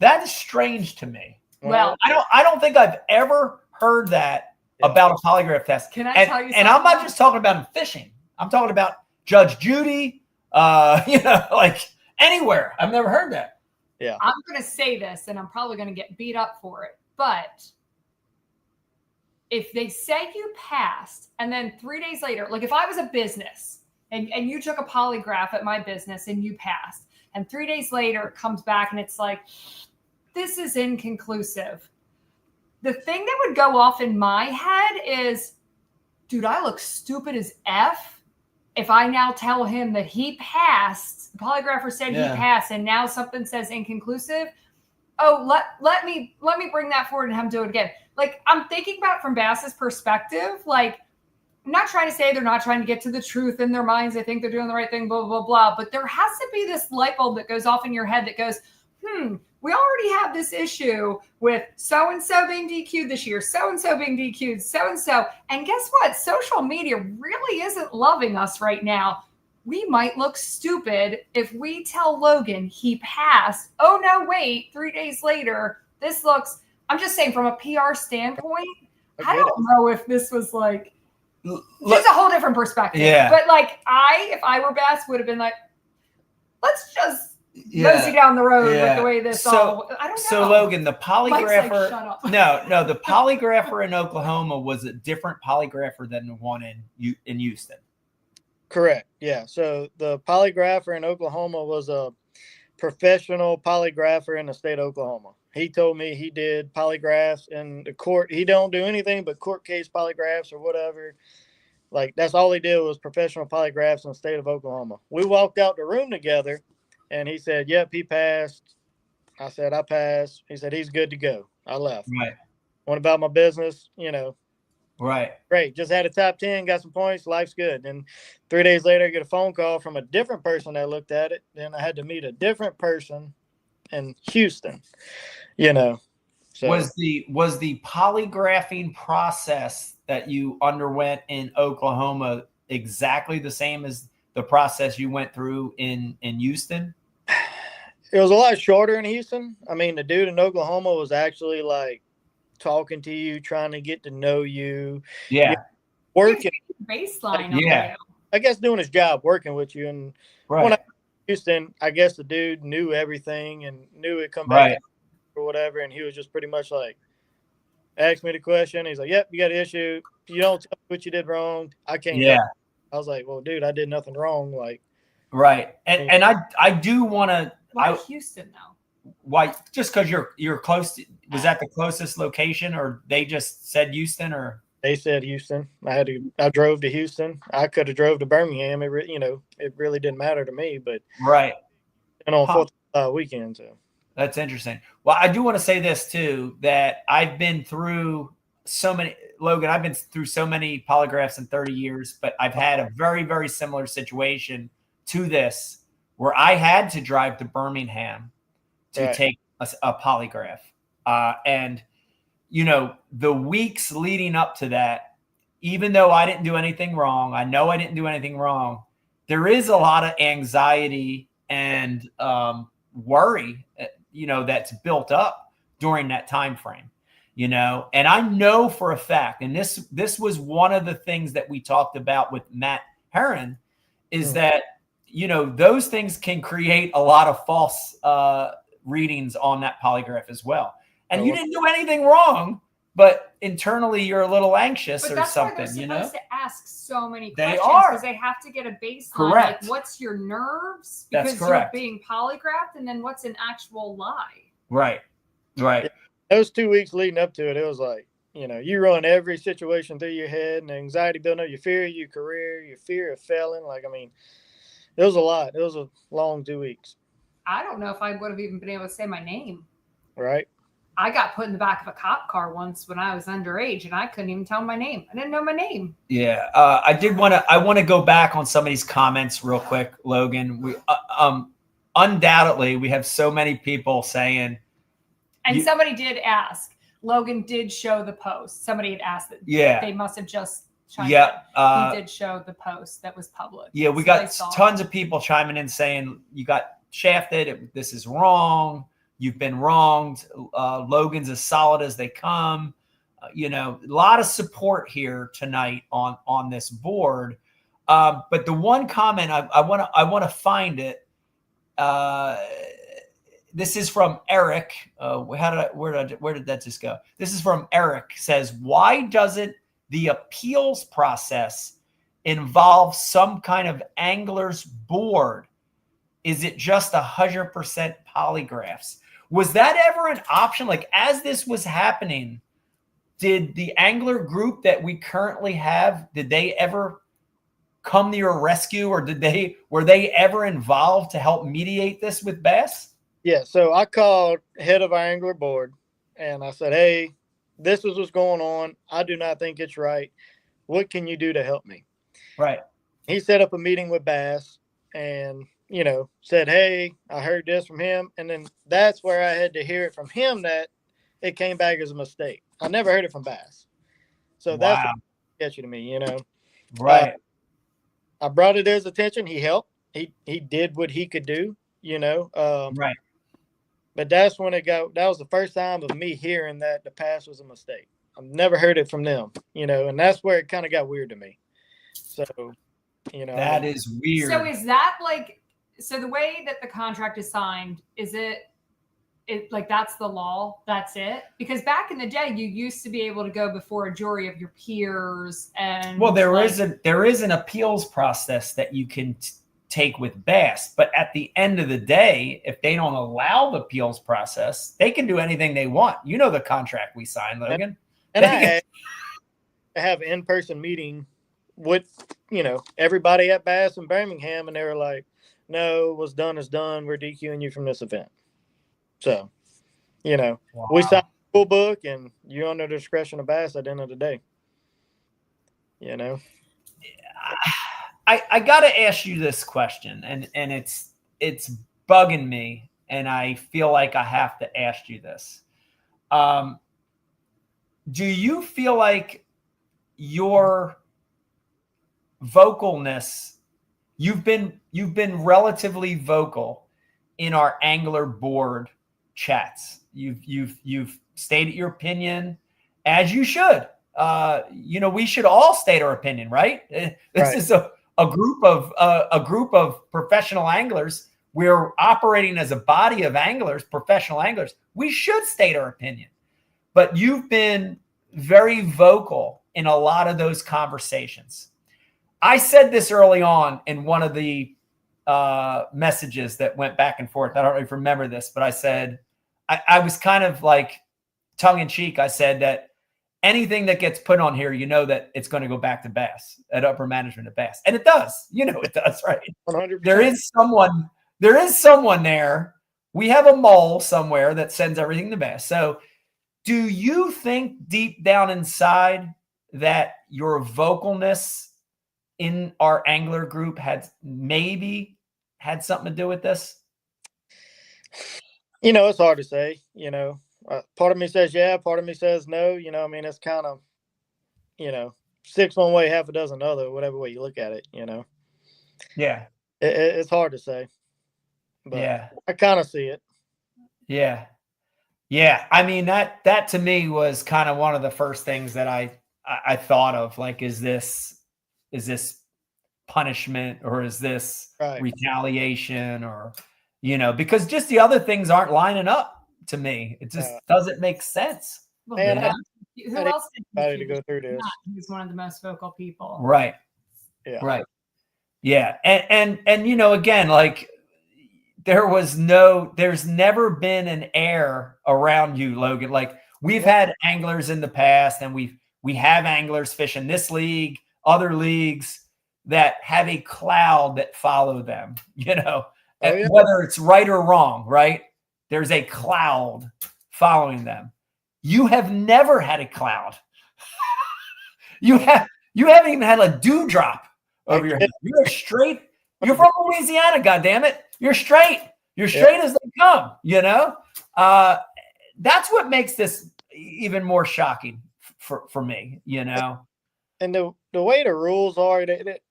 is strange to me. Well, I don't think I've ever heard that about a polygraph test. Can I tell you something? And I'm not just talking about in fishing. I'm talking about Judge Judy, like anywhere. I've never heard that. Yeah. I'm going to say this, and I'm probably going to get beat up for it, but if they say you passed and then 3 days later, like if I was a business and you took a polygraph at my business and you passed, and 3 days later it comes back and it's like, this is inconclusive. The thing that would go off in my head is, dude, I look stupid as F if I now tell him that he passed, the polygrapher said he passed, and now something says inconclusive. Oh, let me bring that forward and have him do it again. Like, I'm thinking about it from Bass's perspective. Like, I'm not trying to say they're not trying to get to the truth in their minds. They think they're doing the right thing, blah, blah, blah. But there has to be this light bulb that goes off in your head that goes, we already have this issue with so-and-so being DQ'd this year, so-and-so being DQ'd, so-and-so. And guess what? Social media really isn't loving us right now. We might look stupid if we tell Logan he passed. Oh, no, wait, 3 days later, this looks, I'm just saying from a PR standpoint, I don't know if this was like, just a whole different perspective. Yeah. But like if I were Bass, would have been like, let's just mosey down the road with the way this all, I don't know. So Logan, the polygrapher, Mike's like, shut up. no, the polygrapher in Oklahoma was a different polygrapher than the one in Houston. Correct. Yeah. So the polygrapher in Oklahoma was a professional polygrapher in the state of Oklahoma. He told me he did polygraphs in the court. He don't do anything but court case polygraphs or whatever. Like, that's all he did was professional polygraphs in the state of Oklahoma. We walked out the room together and he said, yep, he passed. I said, I passed. He said, he's good to go. I left. Right. Went about my business, Right. Great. Just had a top 10, got some points. Life's good. And 3 days later, I get a phone call from a different person that looked at it. Then I had to meet a different person in Houston, So Was the polygraphing process that you underwent in Oklahoma exactly the same as the process you went through in Houston? it was a lot shorter in Houston. I mean, the dude in Oklahoma was actually like talking to you, trying to get to know you. Yeah. Working. Baseline. Yeah. I guess doing his job, working with you. And when I was in Houston, I guess the dude knew everything and knew it'd come back or whatever. And he was just pretty much like, ask me the question. He's like, yep, you got an issue. If you don't tell me what you did wrong, I can't. Yeah. I was like, well, dude, I did nothing wrong. Like, right. And I do want to. Why Houston though? Why? Just because you're close to, was that the closest location, or they just said Houston, or they said Houston? I drove to Houston. I could have drove to Birmingham. It really didn't matter to me. But right. And on 4th of July weekend, so that's interesting. Well, I do want to say this too, that I've been through so many, Logan, I've been through so many polygraphs in 30 years, but I've had a very, very similar situation to this where I had to drive to Birmingham to take a polygraph. And, the weeks leading up to that, even though I didn't do anything wrong, I know I didn't do anything wrong, there is a lot of anxiety and worry, that's built up during that time frame, and I know for a fact, and this was one of the things that we talked about with Matt Herron, is that, those things can create a lot of false readings on that polygraph as well. And you didn't do anything wrong, but internally you're a little anxious or something, They're supposed to ask so many They questions are. because they have to get a baseline. Correct. Like, what's your nerves? That's Because correct. you're being polygraphed, and then what's an actual lie? Right. Those 2 weeks leading up to it, it was like, you run every situation through your head and the anxiety building up, your fear of your career, your fear of failing. Like, I mean, it was a lot. It was a long 2 weeks. I don't know if I would have even been able to say my name. Right. I got put in the back of a cop car once when I was underage, and I couldn't even tell my name. I didn't know my name. Yeah. I want to go back on some of these comments real quick, Logan. We, undoubtedly, we have so many people saying. And somebody did ask. Logan did show the post. Somebody had asked that. Yeah. They must have just chimed Yeah. in. He did show the post that was public. Yeah, we got tons of people chiming in saying you got shafted. This is wrong. You've been wronged. Logan's as solid as they come. A lot of support here tonight on this board. But the one comment I want to find it. this is from Eric. Where did that just go? This is from Eric. Says, why doesn't the appeals process involve some kind of angler's board? Is it just 100% polygraphs? Was that ever an option? Like, as this was happening, did the angler group that we currently have, did they ever come to your rescue, or were they ever involved to help mediate this with bass? Yeah. So I called head of our angler board and I said, hey, this is what's going on. I do not think it's right. What can you do to help me? Right. He set up a meeting with Bass and, said, hey, I heard this from him. And then that's where I had to hear it from him that it came back as a mistake. I never heard it from Bass. So that's what gets you to me, Right. I brought it to his attention. He helped. He did what he could do, Right. But that's when that was the first time of me hearing that the pass was a mistake. I've never heard it from them, and that's where it kind of got weird to me. So, that is weird. So is that so the way that the contract is signed, is it like that's the law? That's it? Because back in the day, you used to be able to go before a jury of your peers, and there is an appeals process that you can take with Bass, but at the end of the day, if they don't allow the appeals process, they can do anything they want. You know the contract we signed, Logan. And I have an in-person meeting with everybody at Bass in Birmingham, and they were like, no, what's done is done. We're DQing you from this event. So, Wow. We signed the full book, and you're under the discretion of Bass at the end of the day. I got to ask you this question, and it's bugging me, and I feel like I have to ask you this. Do you feel like your vocalness, you've been relatively vocal in our angler board chats. You've stated your opinion, as you should. We should all state our opinion, right? This is a group of professional anglers. We're operating as a body of anglers, professional anglers. We should state our opinion. But you've been very vocal in a lot of those conversations. I said this early on in one of the messages that went back and forth. I don't know if you remember this, but I said, I was kind of like tongue in cheek. I said that anything that gets put on here, that it's going to go back to Bass, at upper management of Bass. And it does. It does, right? 100%. There is someone there. We have a mole somewhere that sends everything to Bass. So do you think deep down inside that your vocalness in our angler group maybe had something to do with this? It's hard to say, part of me says, yeah, part of me says no, it's kind of, 6 one way, half a dozen other, whatever way you look at it, Yeah. It's hard to say, but yeah, I kind of see it. Yeah. Yeah. I mean, that to me was kind of one of the first things that I thought of, like, is this punishment, or is this retaliation, or, because just the other things aren't lining up to me. It just doesn't make sense. Well, who else to go through this? He's one of the most vocal people. Right. Yeah. Right. Yeah. And again, like, there's never been an air around you, Logan. Like, we've had anglers in the past, and we have anglers fishing this league, other leagues, that have a cloud that follow them, whether it's right or wrong, right? There's a cloud following them. You have never had a cloud. You haven't even had a dewdrop over your head. You're straight. You're from Louisiana, goddammit. You're straight. You're straight as they come, That's what makes this even more shocking for me, And the way the rules are,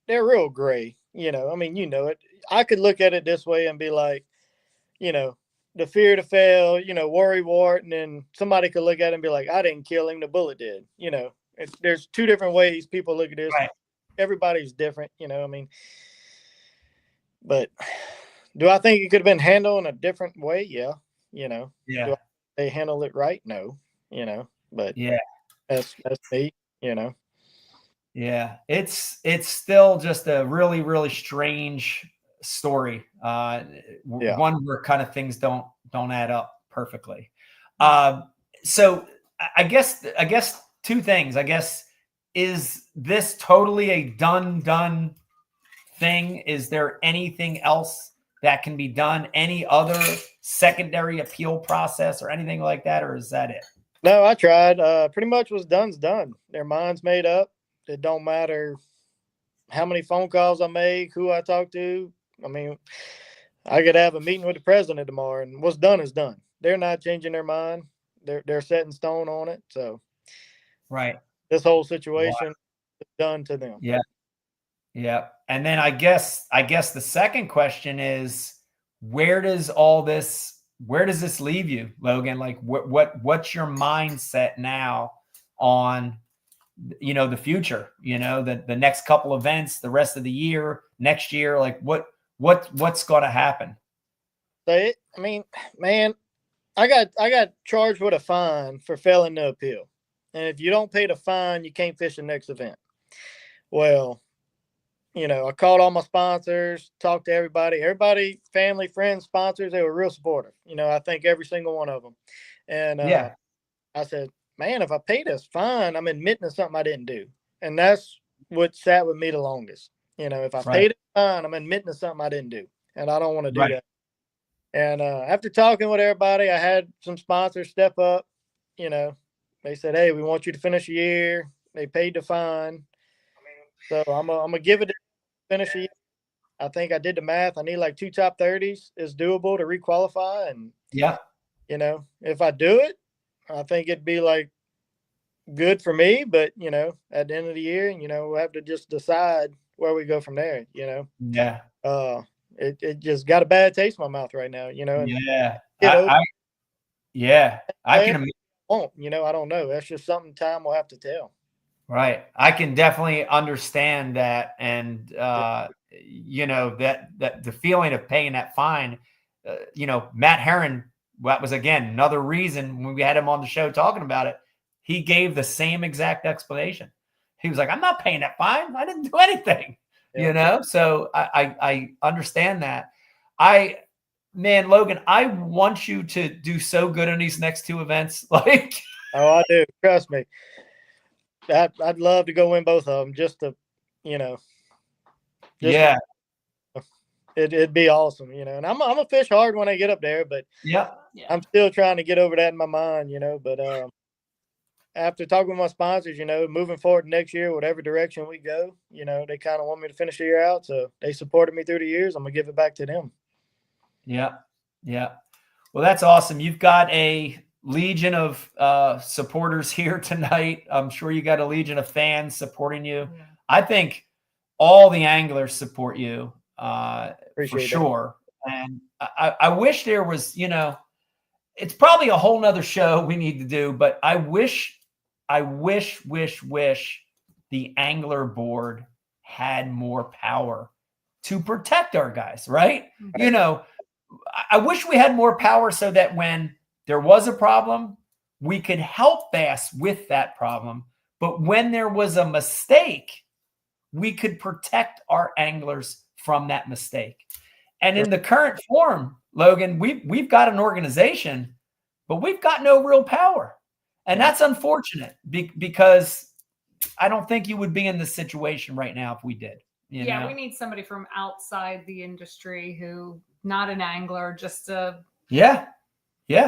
they're real gray, it. I could look at it this way and be like, the fear to fail, worry wart, and then somebody could look at it and be like, I didn't kill him, the bullet did. There's two different ways people look at this. Right. Everybody's different, but do I think it could have been handled in a different way? Yeah. You know, Yeah. do they handle it right? No, you know, but Yeah. that's me, you know. Yeah. It's still just a really, really strange story. Yeah. One where kind of things don't add up perfectly. So I guess two things. I guess, is this totally a done thing? Is there anything else that can be done? Any other secondary appeal process or anything like that? Or is that it? No, I tried. Pretty much what's done's done. Their mind's made up. It don't matter how many phone calls I make, who I talk to. I mean, I could have a meeting with the president tomorrow, and what's done is done. They're not changing their mind. They're set in stone on it. So, Right. this whole situation is done to them. Yeah. Yeah. And then I guess the second question is, where does this leave you, Logan? Like what's your mindset now on, you know, the future, you know, the next couple events, the rest of the year, next year, like what's going to happen? So I mean, man, I got charged with a fine for failing to appeal. And if you don't pay the fine, you can't fish the next event. Well, you know, I called all my sponsors, talked to everybody, family, friends, sponsors. They were real supportive. You know, I thank every single one of them. And I said, man, if I pay this fine, I'm admitting to something I didn't do. And that's what sat with me the longest. You know, if I paid it fine, I'm admitting to something I didn't do. And I don't want to do that. And after talking with everybody, I had some sponsors step up. You know, they said, hey, we want you to finish a year. They paid the fine. So I'm gonna give it a finish a year. I think I did the math. I need like 2 top 30s. It's doable to requalify. And you know, if I do it, I think it'd be like good for me. But you know, at the end of the year, you know, we'll have to just decide where we go from there. You know. Yeah. It just got a bad taste in my mouth right now. You know. And I can imagine. You know, I don't know. That's just something time will have to tell. Right. I can definitely understand that. And, you know, that the feeling of paying that fine, you know, Matt Herron, that was, again, another reason when we had him on the show talking about it, he gave the same exact explanation. He was like, I'm not paying that fine. I didn't do anything, you know? So I understand that. Man, Logan, I want you to do so good in these next 2 events. Like, oh, I do. Trust me. I'd love to go win both of them just to, you know. It'd be awesome, you know. And I'm a fish hard when I get up there, but I'm still trying to get over that in my mind, you know. But after talking with my sponsors, you know, moving forward next year, whatever direction we go, you know, they kind of want me to finish the year out. So they supported me through the years. I'm gonna give it back to them. Yeah. Yeah. Well, that's awesome. You've got a legion of supporters here tonight. I'm sure you got a legion of fans supporting you. Yeah. I think all the anglers support you for sure. And I wish there was, you know, it's probably a whole nother show we need to do, but I wish the angler board had more power to protect our guys, right? Mm-hmm. You know, I wish we had more power so that when there was a problem, we could help Bass with that problem. But when there was a mistake, we could protect our anglers from that mistake. And in the current form, Logan, we've got an organization, but we've got no real power. And that's unfortunate because I don't think you would be in this situation right now if we did. You know? We need somebody from outside the industry who, not an angler, just a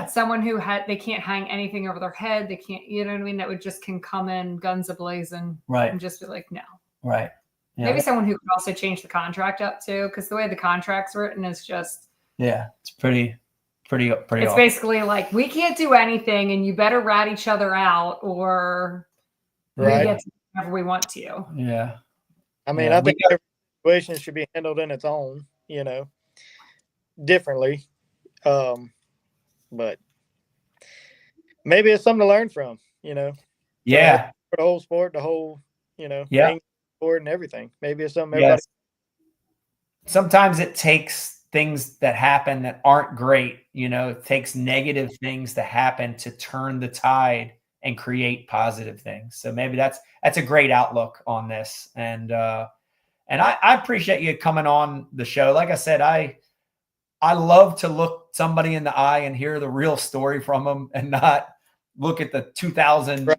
someone who they can't hang anything over their head. They can't, you know what I mean? That can come in guns a-blazing, and just be like, no. Right. Yeah. Maybe someone who could also change the contract up too, because the way the contract's written is just it's pretty. It's awful. Basically like, we can't do anything, and you better rat each other out, or we get to do whatever we want to. Yeah. I mean, I think every situation should be handled in its own, you know, differently. But maybe it's something to learn from, you know. Yeah. For the whole sport, the whole, you know, sport and everything. Maybe it's something everybody. Sometimes it takes things that happen that aren't great. You know, it takes negative things to happen to turn the tide and create positive things. So maybe that's a great outlook on this. And I appreciate you coming on the show. Like I said, I love to look somebody in the eye and hear the real story from them and not look at the 2,000,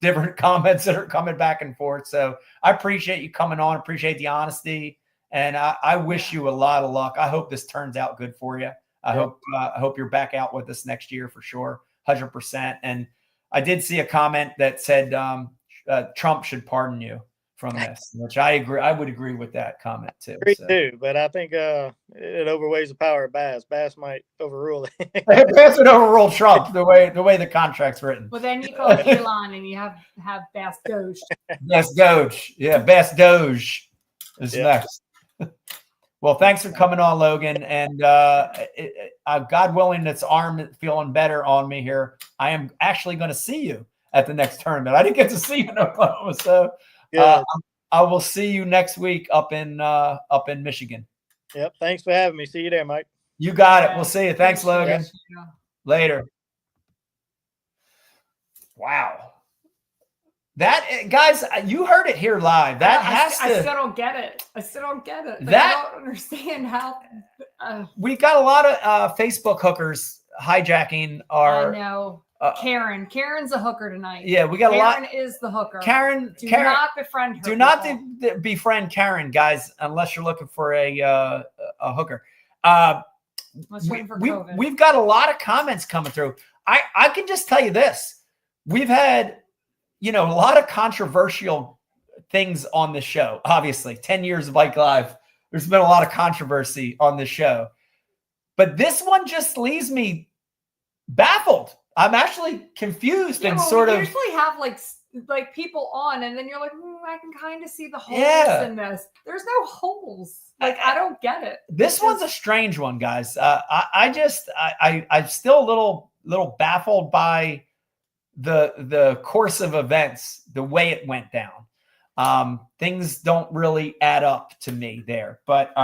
different comments that are coming back and forth. So I appreciate you coming on, appreciate the honesty. And I wish you a lot of luck. I hope this turns out good for you. I hope you're back out with us next year for sure, 100%. And I did see a comment that said Trump should pardon you from this, which I agree. I would agree with that comment too. Me too, but I think it overweighs the power of Bass. Bass might overrule it. Bass would overrule Trump the way the contract's written. Well, then you call it Elon and you have Bass Doge. Bass Doge. Yeah, Bass Doge is next. Well, thanks for coming on, Logan. And God willing, this arm is feeling better on me here. I am actually going to see you at the next tournament. I didn't get to see you in Oklahoma, so I will see you next week up in Michigan. Yep. Thanks for having me. See you there, Mike. You got it. We'll see you. Thanks, Logan. Yeah. Later. Wow. That, guys, you heard it here live. I still don't get it. I don't understand how. We've got a lot of Facebook hookers hijacking our. I know. Karen. Karen's a hooker tonight. Yeah, we got a lot. Karen is the hooker. Karen. Do not befriend her. Do not befriend Karen, guys, unless you're looking for a hooker. We've got a lot of comments coming through. I can just tell you this. We've had a lot of controversial things on this show. Obviously, 10 years of Ike Live, there's been a lot of controversy on this show. But this one just leaves me baffled. I'm actually confused and sort of. We usually have like people on, and then you're like, I can kind of see the holes in this. There's no holes. I don't get it. This one's a strange one, guys. I'm still a little baffled by the course of events, the way it went down. Things don't really add up to me there, but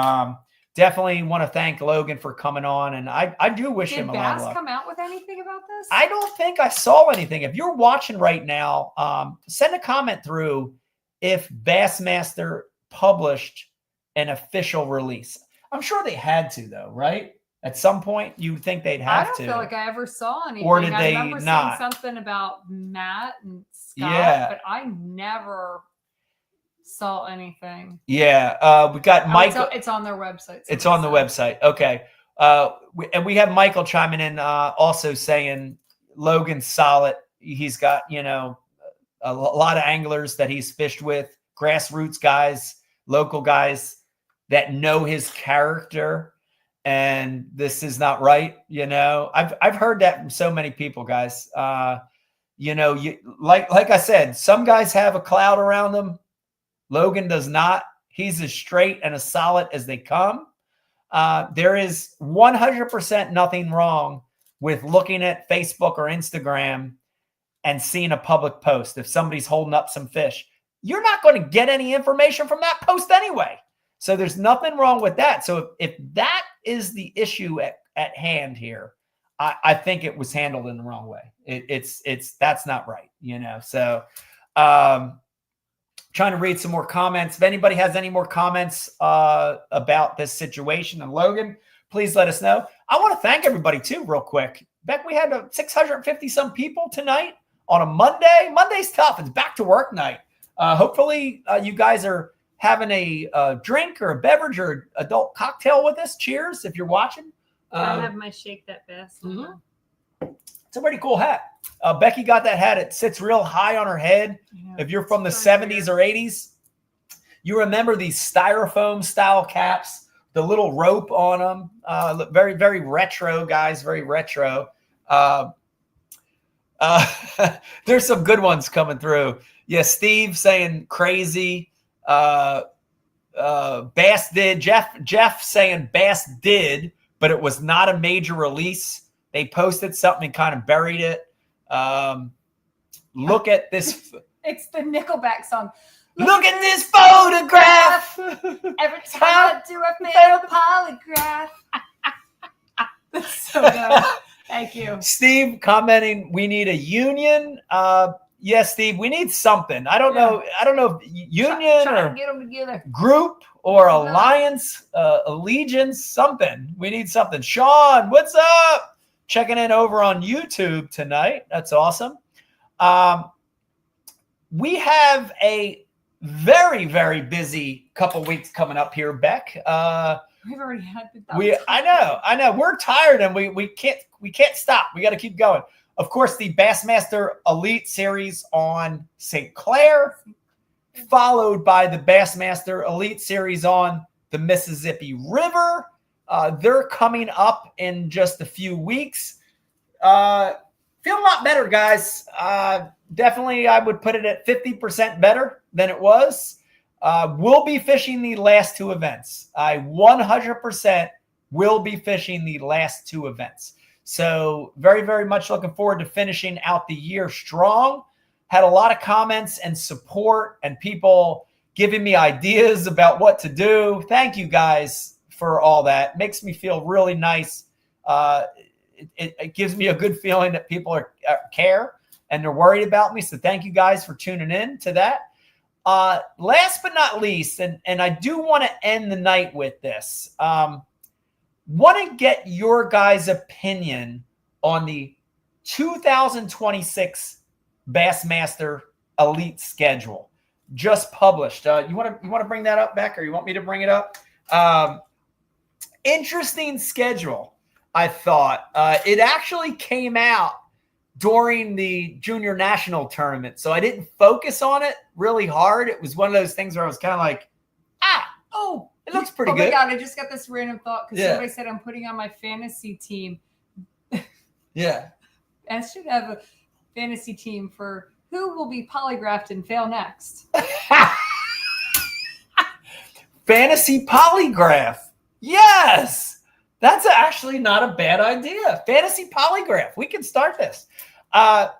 definitely want to thank Logan for coming on, and I do wish him a lot of luck. Did Bass come out with anything about this? I don't think I saw anything. If you're watching right now, send a comment through if Bassmaster published an official release. I'm sure they had to, though, right? At some point, you'd think they'd have to. I don't feel like I ever saw anything. Or did they I remember not? seeing something about Matt and Scott, but I never saw anything. Yeah, we got Michael. It's on their website. It's on the website. Okay. And we have Michael chiming in also saying Logan's solid. He's got, a lot of anglers that he's fished with, grassroots guys, local guys that know his character. And this is not right. I've heard that from so many people, guys. Like I said, some guys have a cloud around them. Logan does not. He's as straight and as solid as they come. There is 100% nothing wrong with looking at Facebook or Instagram and seeing a public post. If somebody's holding up some fish, you're not going to get any information from that post anyway. So there's nothing wrong with that. So if that is the issue at hand here, I think it was handled in the wrong way. That's not right, So trying to read some more comments. If anybody has any more comments about this situation and Logan, please let us know. I want to thank everybody too, real quick. Beck, we had 650 some people tonight on a Monday. Monday's tough. It's back to work night. Hopefully you guys are having a drink or a beverage or adult cocktail with us. Cheers if you're watching. I have my Shake That Bass. Mm-hmm. It's a pretty cool hat. Becky got that hat. It sits real high on her head. Yeah, if you're from the 70s or 80s, you remember these styrofoam style caps, the little rope on them. Very, very retro, guys. Very retro. There's some good ones coming through. Yeah, Steve saying crazy. Bass did. Jeff saying Bass did, but it was not a major release. They posted something and kind of buried it. Look at this. It's the Nickelback song. Look at this photograph. Every time I do, I fail the polygraph. That's so good. Thank you. Steve commenting, we need a union. Yes, Steve, we need something. I don't know. I don't know if union Try or to get them together. group or alliance, allegiance, something. We need something. Sean, what's up? Checking in over on YouTube tonight. That's awesome. We have a very, very busy couple weeks coming up here, Beck. We've already had the I know. We're tired and we can't stop. We got to keep going. Of course, the Bassmaster Elite Series on St. Clair, followed by the Bassmaster Elite Series on the Mississippi River. They're coming up in just a few weeks. Feel a lot better, guys. Definitely, I would put it at 50% better than it was. We'll be fishing the last two events. I 100% will be fishing the last two events. So very, very much looking forward to finishing out the year strong. Had a lot of comments and support and people giving me ideas about what to do. Thank you guys for all that. Makes me feel really nice. It gives me a good feeling that people care and they're worried about me. So thank you guys for tuning in to that. Last but not least, and I do want to end the night with this. Want to get your guys' opinion on the 2026 Bassmaster Elite schedule just published. You want to bring that up, Beck, or you want me to bring it up? Interesting schedule, I thought. It actually came out during the Junior National Tournament, so I didn't focus on it really hard. It was one of those things where I was kind of like, it looks pretty good. Oh my God, I just got this random thought because somebody said I'm putting on my fantasy team. Yeah. I should have a fantasy team for who will be polygraphed and fail next. Fantasy polygraph. Yes. That's actually not a bad idea. Fantasy polygraph. We can start this. I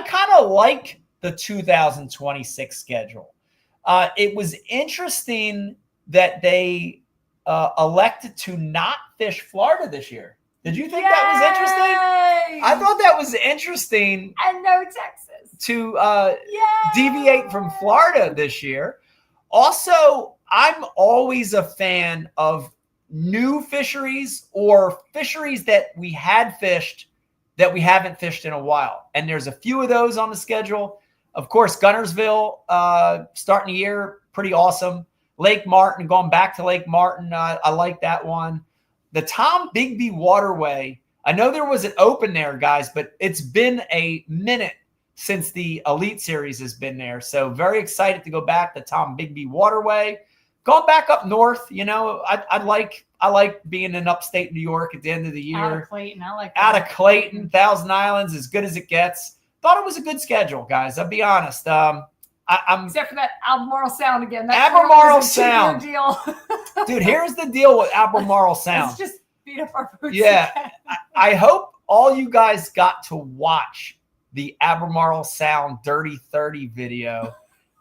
kind of like the 2026 schedule. It was interesting that they elected to not fish Florida this year. Did you think that was interesting? I thought that was interesting. And no Texas. To deviate from Florida this year. Also, I'm always a fan of new fisheries or fisheries that we had fished that we haven't fished in a while. And there's a few of those on the schedule. Of course, Gunnersville, starting the year, pretty awesome. Lake Martin, going back to Lake Martin, I like that one. The Tom Bigby Waterway, I know there was an open there, guys, but it's been a minute since the Elite Series has been there. So very excited to go back to Tom Bigby Waterway. Going back up north, I like being in upstate New York at the end of the year. Out of Clayton, I like that. Out of Clayton, Thousand Islands, as good as it gets. Thought it was a good schedule, guys. I'll be honest. I'm except for that Albemarle Sound again. That's Albemarle Sound. Deal. Dude, here's the deal with Albemarle Sound. Let's just beat up our boots. Yeah. I hope all you guys got to watch the Albemarle Sound Dirty 30 video,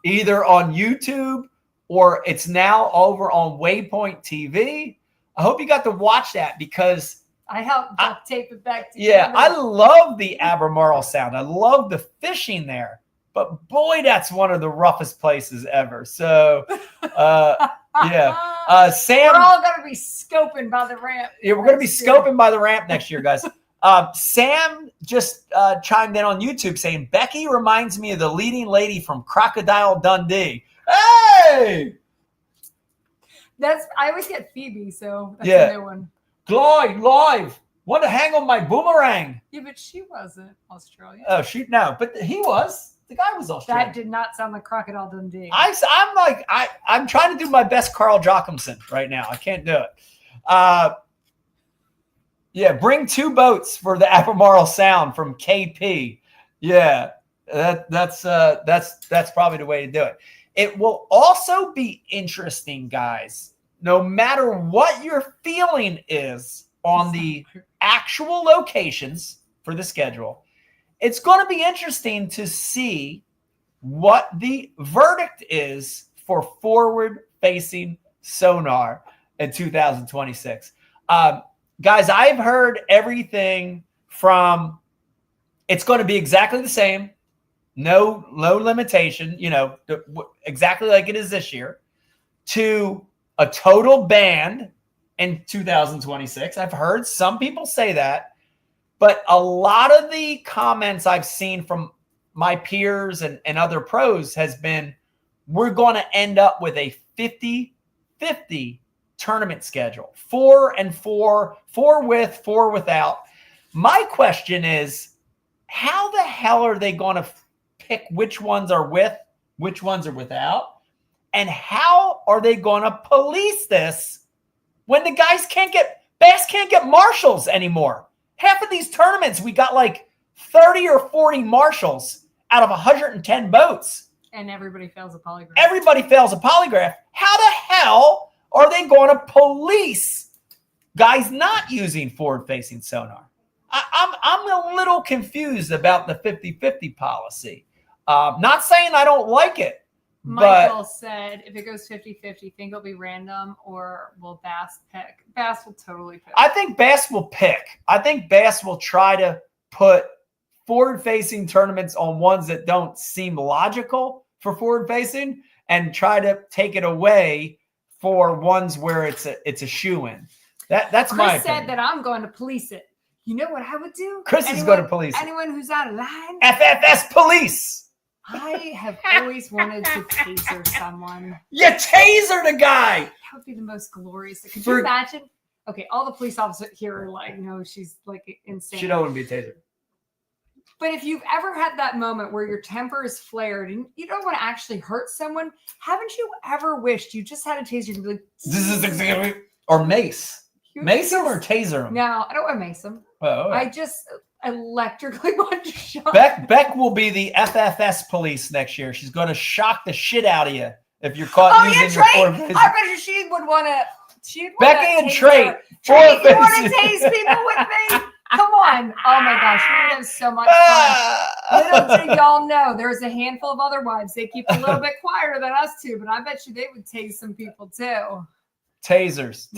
either on YouTube or it's now over on Waypoint TV. I hope you got to watch that because I helped tape it back together. Yeah, I love the Albemarle Sound. I love the fishing there. But boy, that's one of the roughest places ever. So, yeah. Sam, we're all going to be scoping by the ramp. Yeah, we're going to be scoping by the ramp next year, guys. Sam just chimed in on YouTube saying, Becky reminds me of the leading lady from Crocodile Dundee. Hey! I always get Phoebe, so that's a new one. Gloy, live. Want to hang on my boomerang. Yeah, but she wasn't Australian. Oh, no, but he was. The guy was Australian. That did not sound like Crocodile Dundee. I'm trying to do my best Carl Jochimson right now. I can't do it. Yeah, bring 2 boats for the Albemarle Sound from KP. Yeah, that's probably the way to do it. It will also be interesting, guys, no matter what your feeling is on the actual locations for the schedule. It's going to be interesting to see what the verdict is for forward-facing sonar in 2026. Guys, I've heard everything from it's going to be exactly the same, no limitation, exactly like it is this year, to a total ban in 2026. I've heard some people say that, but a lot of the comments I've seen from my peers and other pros has been, we're going to end up with a 50-50 tournament schedule, 4 and 4, 4 with, 4 without. My question is, how the hell are they going to pick which ones are with, which ones are without? And how are they going to police this when the guys Bass can't get marshals anymore? Half of these tournaments, we got like 30 or 40 marshals out of 110 boats. And everybody fails a polygraph. Everybody fails a polygraph. How the hell are they going to police guys not using forward-facing sonar? I'm a little confused about the 50-50 policy. Not saying I don't like it. Michael said, if it goes 50-50, think it'll be random, or will Bass pick? Bass will totally pick. I think Bass will pick. I think Bass will try to put forward-facing tournaments on ones that don't seem logical for forward-facing and try to take it away for ones where it's a shoo-in. That's my opinion. Chris said that I'm going to police it. You know what I would do? Chris is going to police it. Anyone who's out of line? FFS police. I have always wanted to taser someone. You taser the guy. That would be the most glorious. Could you imagine? Okay, all the police officers here are like, no, she's like insane. She don't want to be tasered. But if you've ever had that moment where your temper is flared and you don't want to actually hurt someone, haven't you ever wished you just had a taser and be like, this is exactly, or mace. Mace him or taser him? No, I don't want to mace him. Oh, I just electrically want to shock. Beck will be the FFS police next year. She's going to shock the shit out of you if you're caught using your forward-facing. I bet you she would want to. Becky and Trey, you want to tase people with me? Come on. Oh my gosh. We have so much fun. Little do y'all know, there's a handful of other wives. They keep a little bit quieter than us two, but I bet you they would tase some people too. Tasers.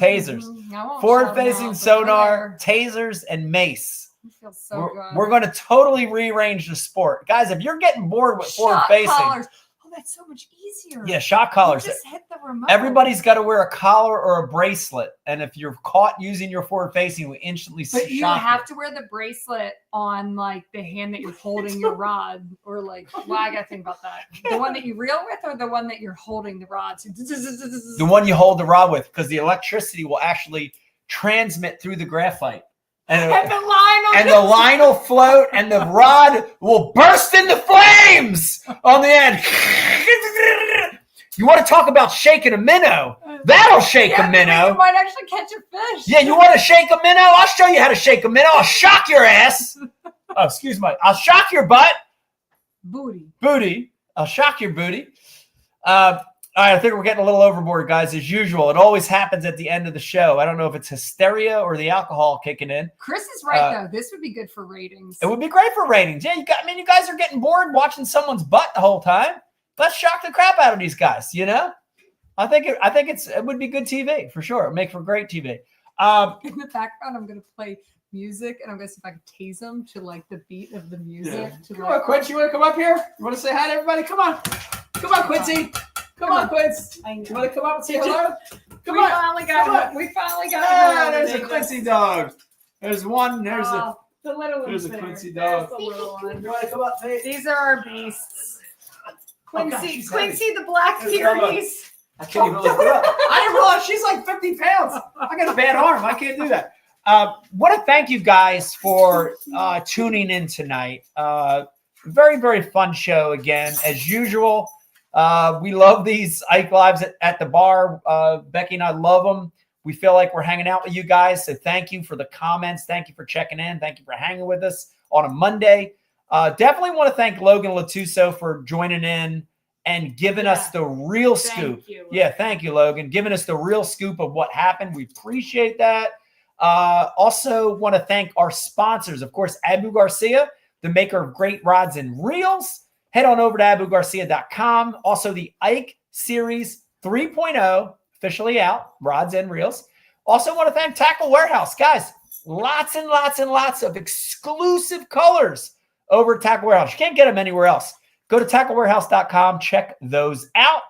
Forward-facing sonar, tasers, and mace. It feels so good. We're going to totally rearrange the sport. Guys, if you're getting bored with forward-facing. Collars. Oh, that's so much easier. Yeah, shock collars. You just hit the remote. Everybody's got to wear a collar or a bracelet. And if you're caught using your forward-facing, we instantly shock you. But you have to wear the bracelet on like the hand that you're holding your rod, or like, well, I got to think about that. The one that you reel with, or the one that you're holding the rod to? The one you hold the rod with, because the electricity will actually transmit through the graphite. And the line will float, and the rod will burst into flames on the end. You want to talk about shaking a minnow? That'll shake a minnow. You might actually catch a fish. Yeah, you want to shake a minnow? I'll show you how to shake a minnow. I'll shock your ass. Oh, excuse me. I'll shock your butt. Booty. I'll shock your booty. All right, I think we're getting a little overboard, guys, as usual. It always happens at the end of the show. I don't know if it's hysteria or the alcohol kicking in. Chris is right, though. This would be good for ratings. It would be great for ratings. Yeah, you guys are getting bored watching someone's butt the whole time. Let's shock the crap out of these guys, I think it would be good TV, for sure. It'd make for great TV. In the background, I'm going to play music, and I'm going to see if I can tase them to, like, the beat of the music. Yeah. Come on, Quincy. You want to come up here? You want to say hi to everybody? Come on. Come on, Quincy. Come on, Quince. You want to come up and say hello? Come on. We finally got there's a Quincy dog. There's one. There's the little one. There's a Quincy dog. The little one. You want to come up, Pete? These are our beasts. Quincy, oh, Quincy the Black Pyrenees. I can't even lift her up. I didn't realize she's like 50 pounds. I got a bad arm. I can't do that. Want to thank you guys for tuning in tonight. Very, very fun show again, as usual. We love these Ike Lives at the bar. Becky and I love them. We feel like we're hanging out with you guys. So thank you for the comments. Thank you for checking in. Thank you for hanging with us on a Monday. Definitely want to thank Logan Latuso for joining in and giving us the real scoop. Thank you, Logan. Giving us the real scoop of what happened. We appreciate that. Also want to thank our sponsors. Of course, Abu Garcia, the maker of great rods and reels, head on over to abugarcia.com. Also, the Ike Series 3.0 officially out, rods and reels. Also want to thank Tackle Warehouse. Guys, lots and lots and lots of exclusive colors over at Tackle Warehouse. You can't get them anywhere else. Go to tacklewarehouse.com. Check those out.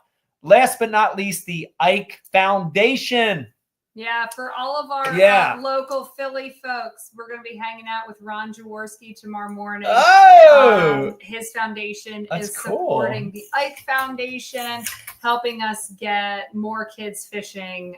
Last but not least, the Ike Foundation. Yeah, for all of our local Philly folks, we're going to be hanging out with Ron Jaworski tomorrow morning. Oh! His foundation That's is cool. supporting the Ike Foundation, helping us get more kids fishing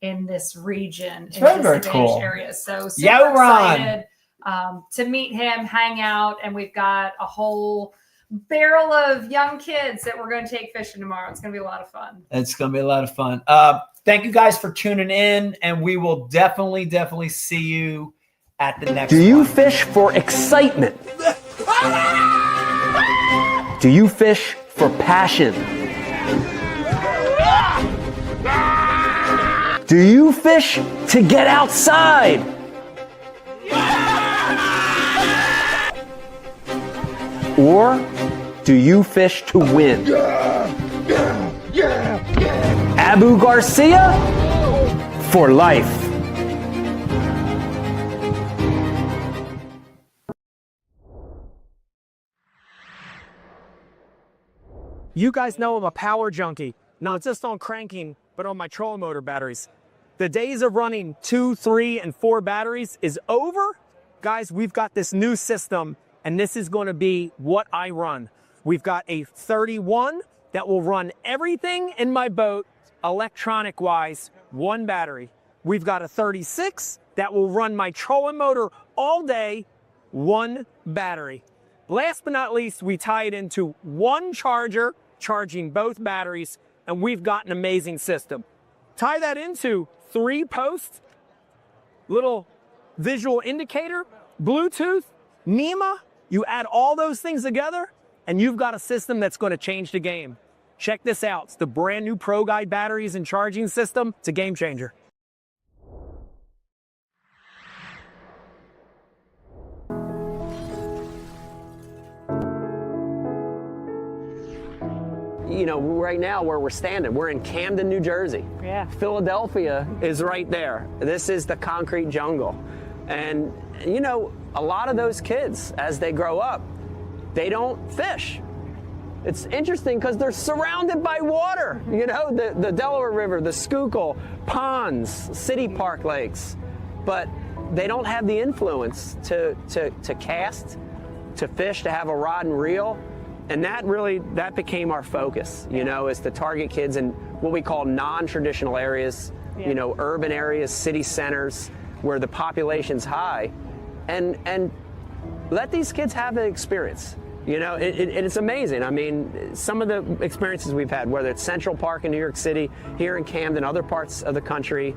in this region. It's very, very cool. Areas. So super excited to meet him, hang out, and we've got a whole barrel of young kids that we're going to take fishing tomorrow. It's going to be a lot of fun. It's going to be a lot of fun. Thank you guys for tuning in, and we will definitely see you at the next one. Do you fish for excitement? Do you fish for passion? Do you fish to get outside? Or do you fish to win? Abu Garcia for life. You guys know I'm a power junkie, not just on cranking, but on my trolling motor batteries. The days of running 2, 3, and 4 batteries is over. Guys, we've got this new system, and this is going to be what I run. We've got a 31 that will run everything in my boat electronic-wise, 1 battery. We've got a 36 that will run my trolling motor all day, 1 battery. Last but not least, we tie it into 1 charger, charging both batteries, and we've got an amazing system. Tie that into 3 posts, little visual indicator, Bluetooth, NEMA. You add all those things together, and you've got a system that's going to change the game. Check this out. It's the brand new Pro Guide batteries and charging system. It's a game changer. You know, right now where we're standing, we're in Camden, New Jersey. Yeah. Philadelphia is right there. This is the concrete jungle. And, you know, a lot of those kids, as they grow up, they don't fish. It's interesting because they're surrounded by water, you know, the Delaware River, the Schuylkill, ponds, city park lakes, but they don't have the influence to cast, to fish, to have a rod and reel. And that became our focus, you know, is to target kids in what we call non-traditional areas, you know, urban areas, city centers where the population's high, and let these kids have an experience. You know, it's amazing. I mean, some of the experiences we've had, whether it's Central Park in New York City, here in Camden, other parts of the country,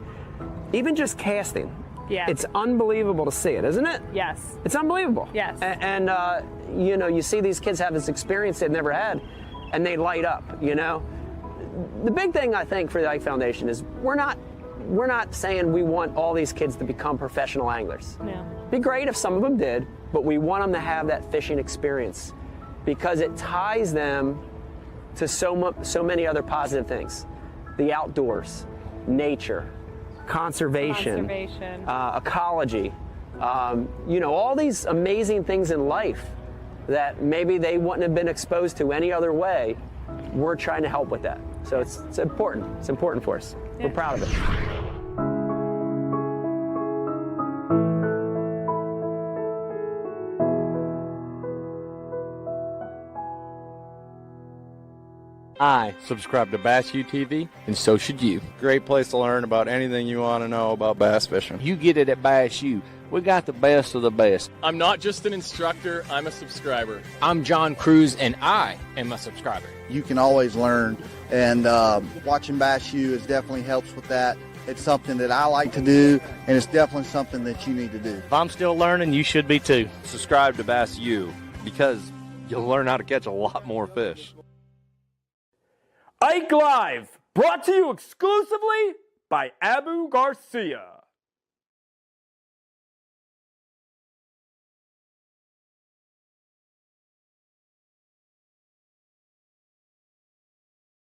even just casting. Yeah. It's unbelievable to see it, isn't it? Yes. It's unbelievable. Yes. And you know, you see these kids have this experience they've never had, and they light up, you know? The big thing, I think, for the Ike Foundation is we're not saying we want all these kids to become professional anglers. No. It'd be great if some of them did, but we want them to have that fishing experience because it ties them to so many other positive things. The outdoors, nature, conservation. Ecology, you know, all these amazing things in life that maybe they wouldn't have been exposed to any other way. We're trying to help with that. So it's important. It's important for us. Yeah. We're proud of it. I subscribe to Bass U TV, and so should you. Great place to learn about anything you want to know about bass fishing. You get it at Bass U. We got the best of the best. I'm not just an instructor, I'm a subscriber. I'm John Cruz, and I am a subscriber. You can always learn, and watching Bass U is definitely helps with that. It's something that I like to do, and it's definitely something that you need to do. If I'm still learning, you should be too. Subscribe to Bass U because you'll learn how to catch a lot more fish. Ike Live, brought to you exclusively by Abu Garcia.